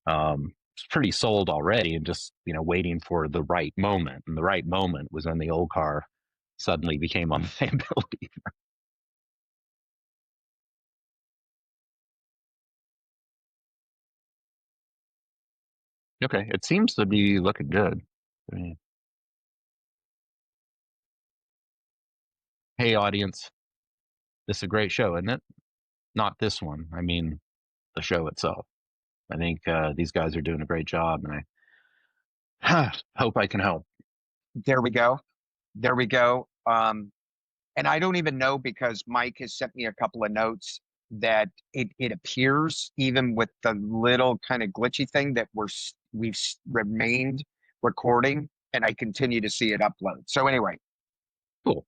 it's pretty sold already, and just waiting for the right moment. And the right moment was when the old car suddenly became unavailability. Okay, it seems to be looking good. I mean, hey, audience, this is a great show, isn't it? Not this one. I mean, the show itself. I think these guys are doing a great job, and I hope I can help. There we go. There we go. And I don't even know because Mike has sent me a couple of notes that it appears even with the little kind of glitchy thing that remained recording, and I continue to see it upload. So anyway, Cool.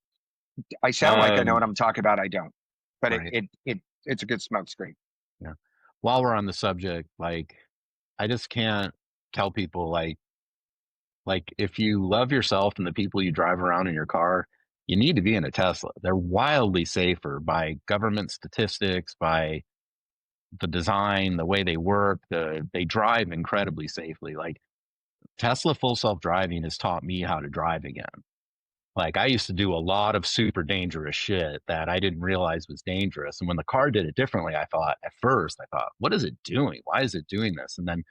I sound like I know what Um, I'm talking about. I don't, but right. it's a good smoke screen. Yeah. While we're on the subject, like, I just can't tell people like if you love yourself and the people you drive around in your car, you need to be in a Tesla. They're wildly safer by government statistics, by the design, the way they work, they drive incredibly safely. Like Tesla full self-driving has taught me how to drive again. Like I used to do a lot of super dangerous shit that I didn't realize was dangerous. And when the car did it differently, I thought, what is it doing? Why is it doing this? And then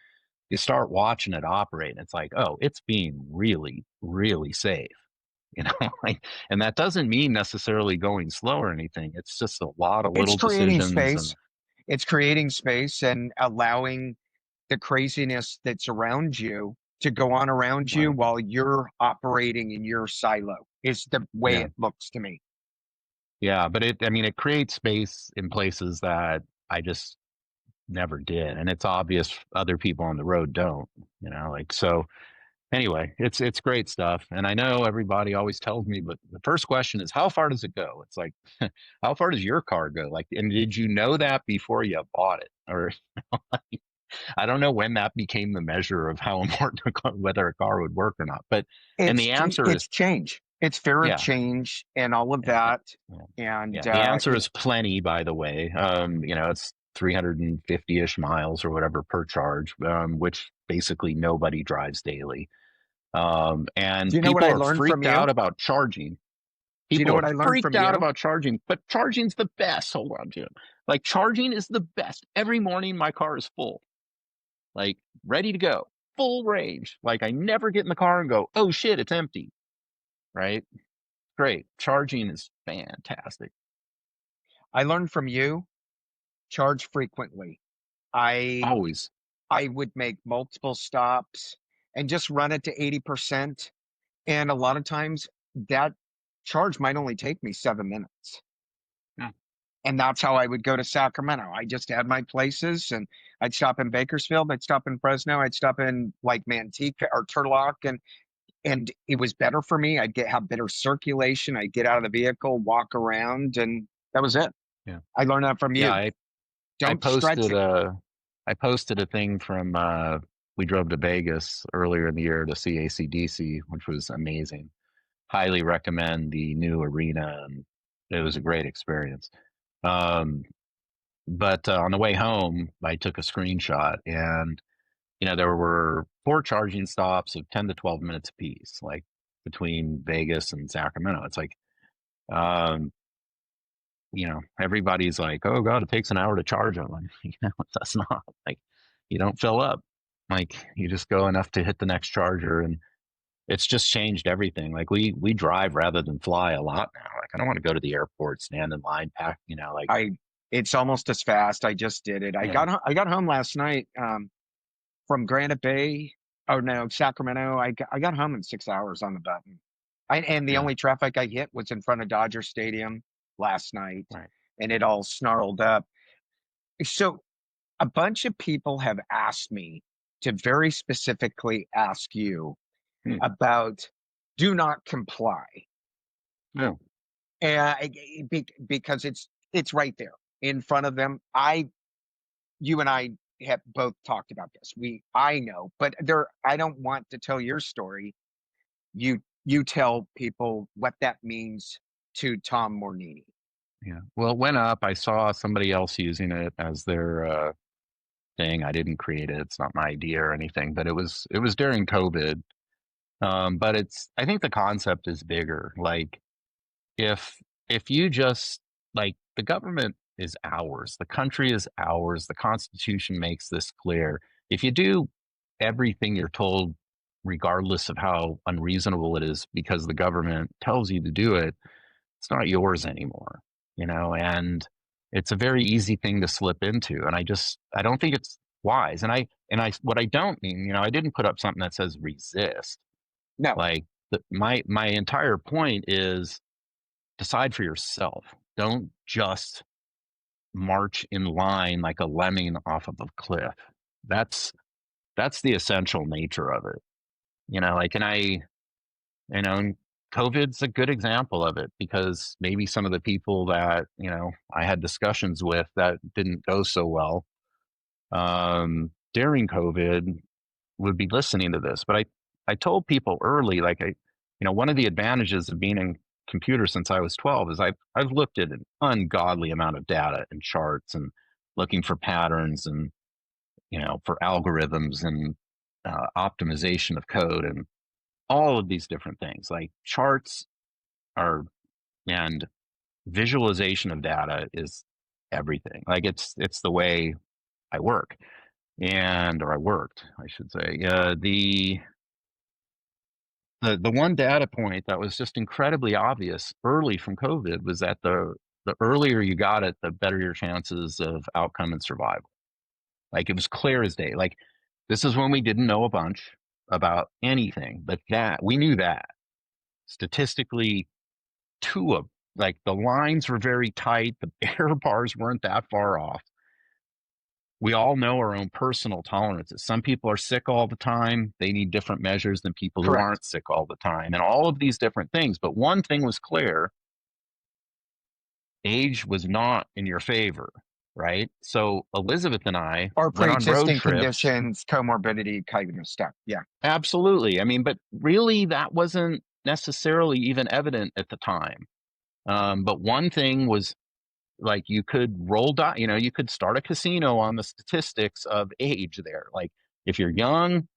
you start watching it operate, and it's like, oh, it's being really, really safe. You know, like, and that doesn't mean necessarily going slow or anything. It's just a lot of It's little creating decisions space. and It's creating space and allowing the craziness that's around you to go on around you right. while you're operating in your silo, is the way Yeah. it looks to me. Yeah. But I mean, it creates space in places that I just never did. And it's obvious other people on the road don't, like, so anyway, it's great stuff. And I know everybody always tells me, but the first question is, how far does it go? It's like, how far does your car go? Like, and did you know that before you bought it? Or I don't know when that became the measure of how important whether a car would work or not. But and the answer It's is, change. It's fear of yeah, change and all of yeah, that. yeah, And yeah. The answer is plenty. By the way, it's 350-ish miles or whatever per charge, which basically nobody drives daily. Do And you know what people I are learned from freaked you? out about charging. Do you know People are what I learned freaked from out you? about charging, but charging's the best. Hold on, Jim. Like charging is the best. Every morning my car is full, like ready to go, full range. Like I never get in the car and go, oh shit, it's empty. Right? Great. Charging is fantastic. I learned from you, charge frequently. I Always. I would make multiple stops and just run it to 80%. And a lot of times that charge might only take me 7 minutes. Yeah. And that's how I would go to Sacramento. I just had my places and I'd stop in Bakersfield, I'd stop in Fresno, I'd stop in like Manteca or Turtle Rock, and it was better for me. I'd get have better circulation. I'd get out of the vehicle, walk around, and that was it. Yeah. I learned that from Yeah. you. I Don't stretch posted it. a thing from we drove to Vegas earlier in the year to see AC/DC, which was amazing. Highly recommend the new arena, and it was a great experience. Um, but on the way home, I took a screenshot, and there were 4 charging stops of 10 to 12 minutes apiece, like between Vegas and Sacramento. It's like, um, everybody's like, oh God, it takes an hour to charge them. Like, that's not like you don't fill up. Like you just go enough to hit the next charger, and it's just changed everything. Like we drive rather than fly a lot now. Like I don't want to go to the airport, stand in line, pack, like I It's almost as fast. I just did it. yeah, I got home last night from Granite Bay. Oh no, Sacramento. I got home in 6 hours on the button. And the yeah, only traffic I hit was in front of Dodger Stadium last night, right. and it all snarled up. So a bunch of people have asked me to very specifically ask you Hmm. about do not comply. Yeah, Because it's right there in front of them. You and I have both talked about this. I know, but I don't want to tell your story. You tell people what that means to Tom Mornini. yeah. Well, it went up. I saw somebody else using it as their thing. I didn't create it. It's not my idea or anything, but it was during COVID. But I think the concept is bigger. Like if you just like the government is ours, the country is ours, the Constitution makes this clear. If you do everything you're told, regardless of how unreasonable it is, because the government tells you to do it, it's not yours anymore, and it's a very easy thing to slip into. And I don't think it's wise. What I don't mean, I didn't put up something that says resist. No, Like my entire point is decide for yourself. Don't just march in line like a lemming off of a cliff. That's that's the essential nature of it. Like, and and COVID's a good example of it, because maybe some of the people that, I had discussions with that didn't go so well during COVID would be listening to this. But I told people early, like one of the advantages of being in computer since I was 12 is I've looked at an ungodly amount of data and charts and looking for patterns and, for algorithms and optimization of code and all of these different things. Like charts are, and visualization of data is everything. Like it's the way I work, or I worked, I should say. The one data point that was just incredibly obvious early from COVID was that the earlier you got it, the better your chances of outcome and survival. Like it was clear as day. Like this is when we didn't know a bunch about anything, but that we knew that statistically, to a like the lines were very tight, the error bars weren't that far off. We all know our own personal tolerances. Some people are sick all the time. They need different measures than people who correct. aren't sick all the time, and all of these different things. But one thing was clear: age was not in your favor, right? So Elizabeth and I Or went on road pre-existing trips. conditions, comorbidity kind of stuff. Yeah, Absolutely. I mean, but really, that wasn't necessarily even evident at the time. But one thing was, like, you could you could start a casino on the statistics of age there. Like if you're young,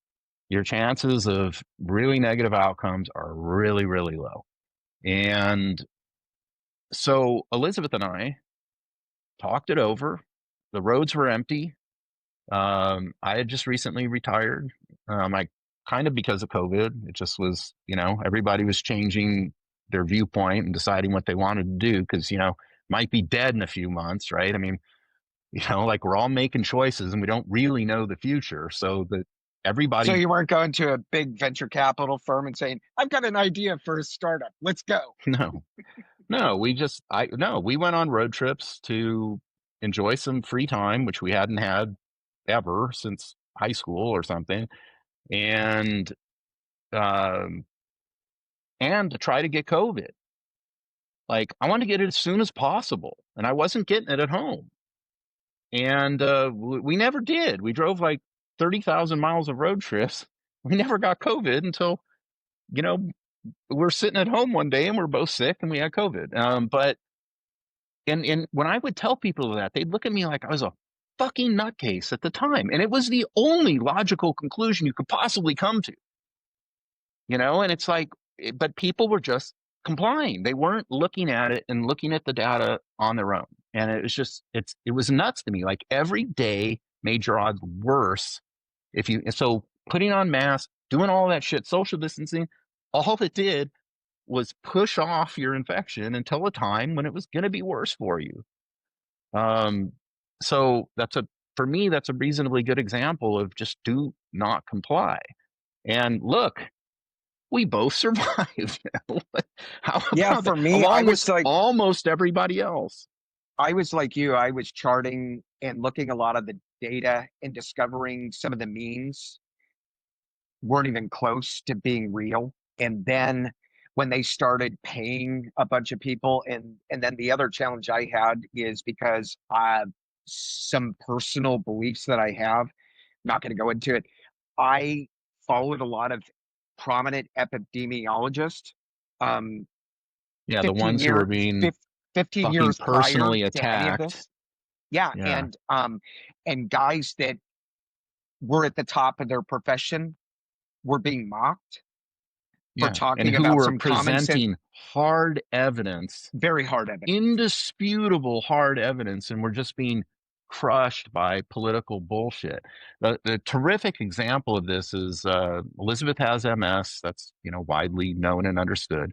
your chances of really negative outcomes are really, really low. And so Elizabeth and I talked it over. The roads were empty. I had just recently retired. I kind of because of COVID, it just was, everybody was changing their viewpoint and deciding what they wanted to do because, might be dead in a few months, right? I mean, like we're all making choices and we don't really know the future. So that So everybody, you weren't going to a big venture capital firm and saying, "I've got an idea for a startup. Let's go." no, no, no, we went on road trips to enjoy some free time, which we hadn't had ever since high school or something. And, um, and to try to get COVID. Like I wanted to get it as soon as possible, and I wasn't getting it at home. And we never did. We drove like 30,000 miles of road trips. We never got COVID until you know we're sitting at home one day and we're both sick and we had COVID. But and when I would tell people that, they'd look at me like I was a fucking nutcase at the time, and it was the only logical conclusion you could possibly come to. And it's like, but people were just complying. They weren't looking at it and looking at the data on their own. And it was just, it was nuts to me. Like every day made your odds worse. So putting on masks, doing all that shit, social distancing, all it did was push off your infection until a time when it was going to be worse for you. Um, so for me, that's a reasonably good example of just do not comply. And look, we both survived. How Yeah, about that? for me, Along with almost everybody else. I was like you. I was charting and looking a lot of the data and discovering some of the means weren't even close to being real. And then when they started paying a bunch of people, and then the other challenge I had is because some personal beliefs that I have, not going to go into it. I followed a lot of prominent epidemiologists, um, Yeah, the 15 ones who are year, being 15 fucking years prior personally to any of attacked. this. Yeah, Yeah. and guys that were at the top of their profession were being mocked for Yeah. And talking who about were some common sense, presenting hard evidence, very hard evidence. indisputable hard evidence, and we're just being crushed by political bullshit. The terrific example of this is Elizabeth has MS. That's widely known and understood.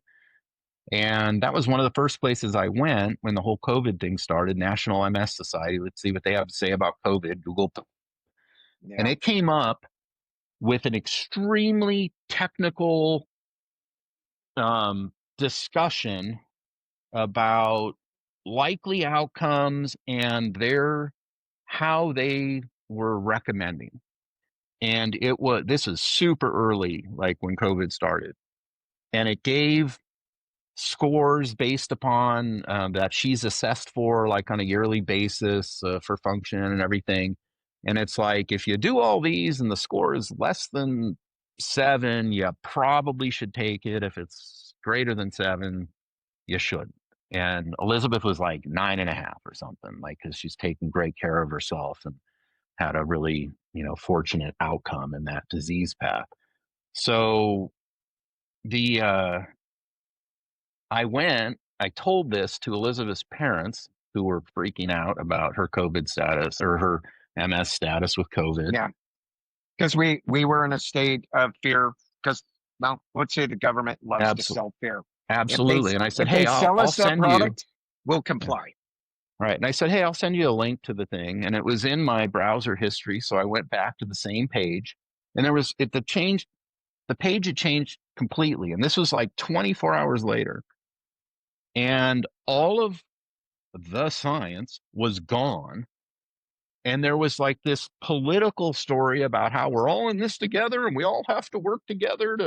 And that was one of the first places I went when the whole COVID thing started. National MS Society. Let's see what they have to say about COVID. Google, and Yeah, it came up with an extremely technical discussion about likely outcomes and how they were recommending. And this is super early, like when COVID started, and it gave scores based upon that she's assessed for, like on a yearly basis for function and everything. And it's like, if you do all these and the score is less than 7, you probably should take it. If it's greater than 7, you shouldn't. And Elizabeth was like 9.5 or something, like, because she's taking great care of herself and had a really, fortunate outcome in that disease path. So the I told this to Elizabeth's parents, who were freaking out about her COVID status or her MS status with COVID. yeah, because we were in a state of fear because, well, let's say the government loves to Absolutely. sell fear. Absolutely. And I said, If they hey, sell I'll us that send you. product, we'll Yeah. comply. Right. And I said, hey, I'll send you a link to the thing. And it was in my browser history. So I went back to the same page, and the page had changed completely. And this was like 24 hours later. And all of the science was gone. And there was like this political story about how we're all in this together and we all have to work together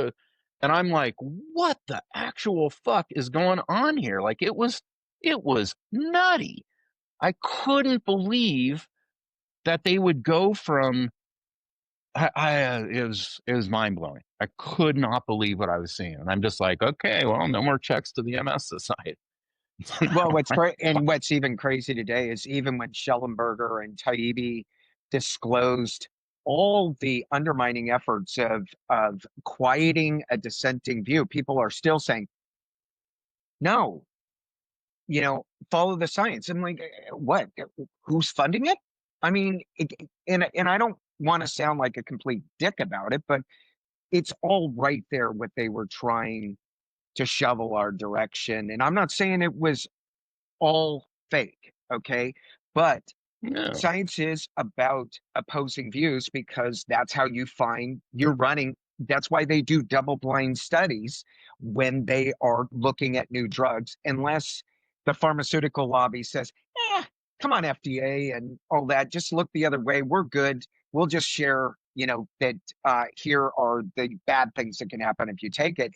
and I'm like, what the actual fuck is going on here? Like it was nutty. I couldn't believe that they would go from it was mind blowing. I could not believe what I was seeing. And I'm just like, okay, well, no more checks to the MS Society. Well, what's great and what's even crazy today is even when Schellenberger and Taibbi disclosed all the undermining efforts of quieting a dissenting view, people are still saying, no, follow the science. I'm like, what? Who's funding it? I mean, and I don't want to sound like a complete dick about it, but it's all right there what they were trying to shovel our direction. And I'm not saying it was all fake, okay? But No. science is about opposing views because that's how you find you're running. That's why they do double blind studies when they are looking at new drugs, unless the pharmaceutical lobby says, come on, FDA and all that, just look the other way. We're good. We'll just share, that here are the bad things that can happen if you take it.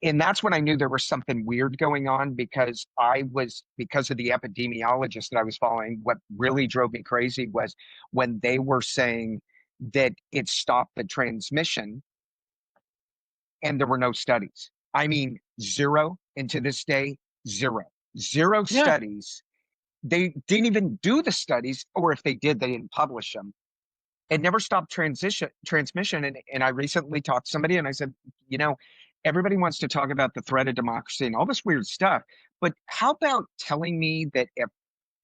And that's when I knew there was something weird going on because of the epidemiologist that I was following. What really drove me crazy was when they were saying that it stopped the transmission and there were no studies. I mean, zero. And to this day, zero. Zero Yeah. studies. They didn't even do the studies, or if they did, they didn't publish them. It never stopped transmission. And I recently talked to somebody and I said, everybody wants to talk about the threat of democracy and all this weird stuff. But how about telling me that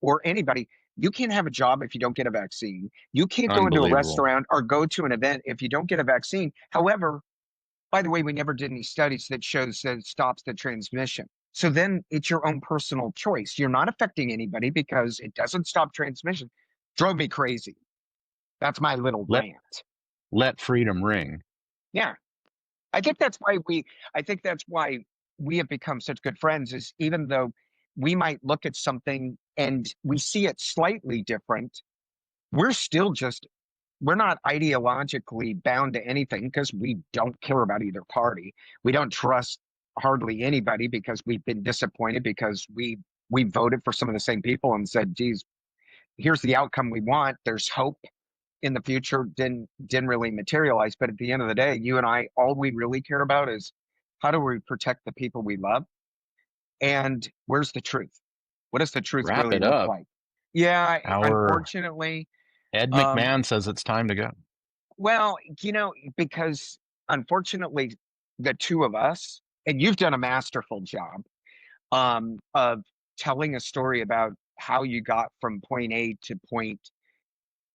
or anybody, you can't have a job if you don't get a vaccine. You can't go into a Unbelievable. restaurant or go to an event if you don't get a vaccine. However, by the way, we never did any studies that shows that it stops the transmission. So then it's your own personal choice. You're not affecting anybody because it doesn't stop transmission. Drove me crazy. That's my little Let rant. let freedom ring. Yeah. I think that's why we have become such good friends is even though we might look at something and we see it slightly different, we're still just we're not ideologically bound to anything because we don't care about either party. We don't trust hardly anybody because we've been disappointed because we voted for some of the same people and said, geez, here's the outcome we want. There's hope in the future didn't really materialize. But at the end of the day, you and I, all we really care about is how do we protect the people we love, and where's the truth? What does the truth Wrap really it look up. like? Yeah, Our unfortunately, Ed um, McMahon says it's time to go. well, because unfortunately, the two of us, and you've done a masterful job of telling a story about how you got from point A to point,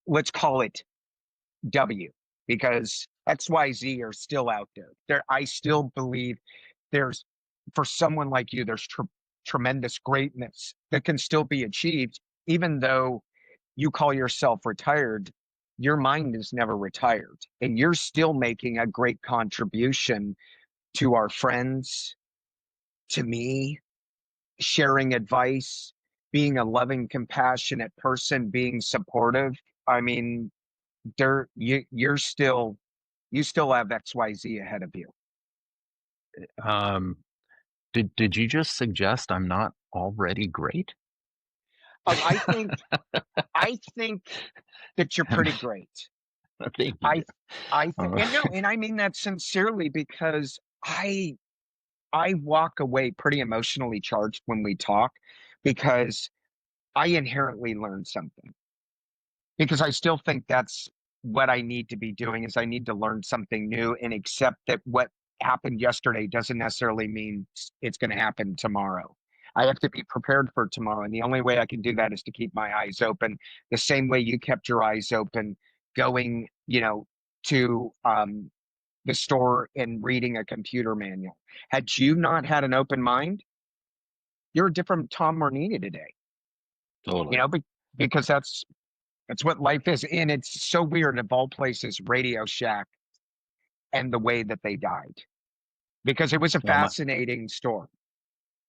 let's call it W, because XYZ are still out there. I still believe there's, for someone like you, there's tremendous greatness that can still be achieved, even though you call yourself retired. Your mind is never retired, and you're still making a great contribution to our friends, to me, sharing advice, being a loving, compassionate person, being supportive. I mean, you still have XYZ ahead of you. Um, did you just suggest I'm not already great? Um, I think I think that you're pretty great. Thank you. I I think, Uh, and no, and I mean that sincerely because I walk away pretty emotionally charged when we talk because I inherently learn something. Because I still think that's what I need to be doing is I need to learn something new and accept that what happened yesterday doesn't necessarily mean it's going to happen tomorrow. I have to be prepared for tomorrow. And the only way I can do that is to keep my eyes open the same way you kept your eyes open going, to the store and reading a computer manual. Had you not had an open mind, you're a different Tom Mornini today, you totally. know, be, because that's what life is. And it's so weird of all places, Radio Shack and the way that they died. Because it was a Well, fascinating story.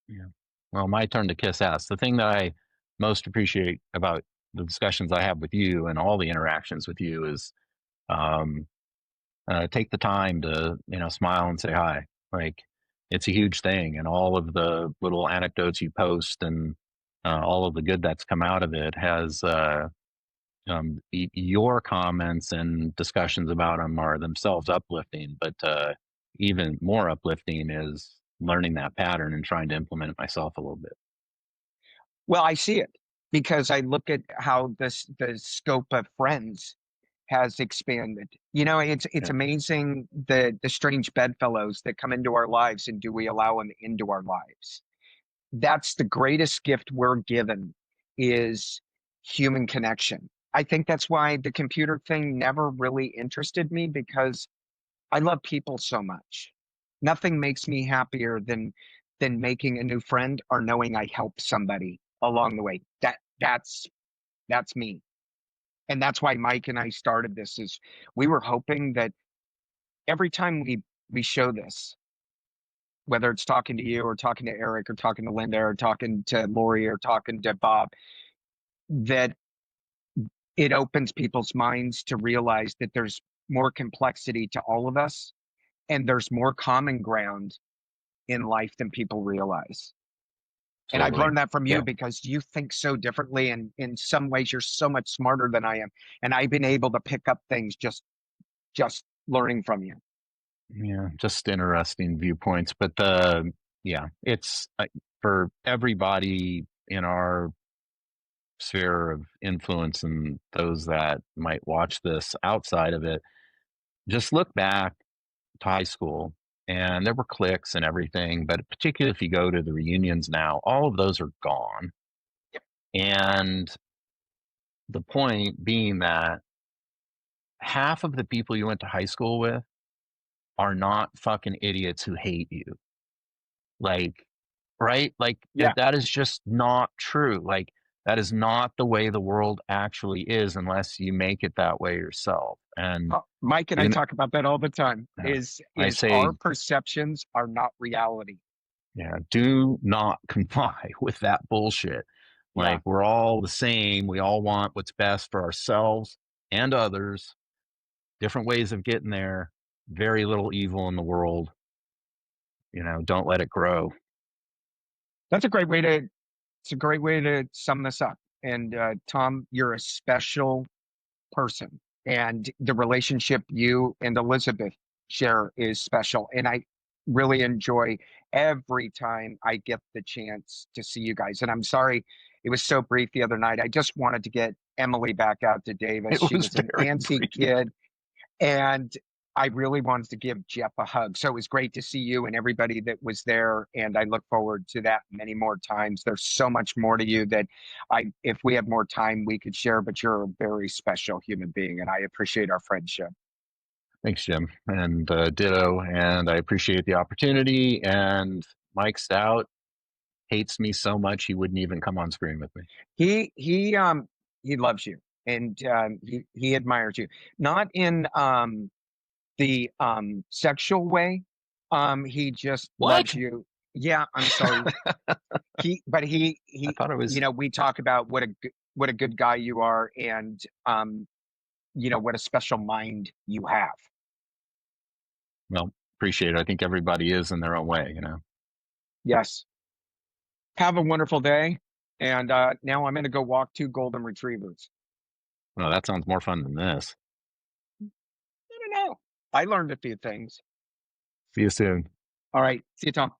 yeah. Well, my turn to kiss ass. The thing that I most appreciate about the discussions I have with you and all the interactions with you is um, take the time to smile and say hi. Like it's a huge thing, and all of the little anecdotes you post and all of the good that's come out of it has your comments and discussions about them are themselves uplifting. But even more uplifting is learning that pattern and trying to implement it myself a little bit. Well, I see it because I look at how the scope of friends. has expanded. You know, it's Yeah, amazing the strange bedfellows that come into our lives, and do we allow them into our lives? That's the greatest gift we're given, is human connection. I think that's why the computer thing never really interested me, because I love people so much. Nothing makes me happier than making a new friend or knowing I helped somebody along the way. That's me. And that's why Mike and I started this, is we were hoping that every time we show this, whether it's talking to you or talking to Eric or talking to Linda or talking to Lori or talking to Bob, that it opens people's minds to realize that there's more complexity to all of us, and there's more common ground in life than people realize. And I've totally. learned that from you, Yeah, because you think so differently, and in some ways you're so much smarter than I am. And I've been able to pick up things just learning from you. yeah, just interesting viewpoints. But the yeah, it's for everybody in our sphere of influence and those that might watch this outside of it. Just look back to high school, and there were cliques and everything, but particularly if you go to the reunions now, all of those are gone. And the point being that half of the people you went to high school with are not fucking idiots who hate you. Like, right? Like, Yeah. that is just not true. Like, that is not the way the world actually is unless you make it that way yourself. And Mike and I even, talk about that all the time. Is I is say, our perceptions are not reality. yeah, do not comply with that bullshit. Yeah. Like, we're all the same. We all want what's best for ourselves and others. Different ways of getting there. Very little evil in the world. Don't let it grow. That's a great way to it's a great way to sum this up. And Tom, you're a special person. And the relationship you and Elizabeth share is special. And I really enjoy every time I get the chance to see you guys. And I'm sorry it was so brief the other night. I just wanted to get Emily back out to Davis. It She was was an very antsy brief. kid, and I really wanted to give Jeff a hug. So it was great to see you and everybody that was there. And I look forward to that many more times. There's so much more to you that if we had more time, we could share, but you're a very special human being, and I appreciate our friendship. Thanks, Jim. And ditto. And I appreciate the opportunity. And Mike Stout hates me so much he wouldn't even come on screen with me. He loves you, and he admires you, not in the sexual way. He just What? loves you. Yeah, I'm sorry. But I he, thought it was, we talk about what a good guy you are, and what a special mind you have. well, appreciate it. I think everybody is in their own way. Yes. Have a wonderful day. And now I'm going to go walk two golden retrievers. Well, that sounds more fun than this. I don't know. I learned a few things. See you soon. All right. See you, Tom.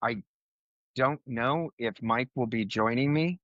I don't know if Mike will be joining me.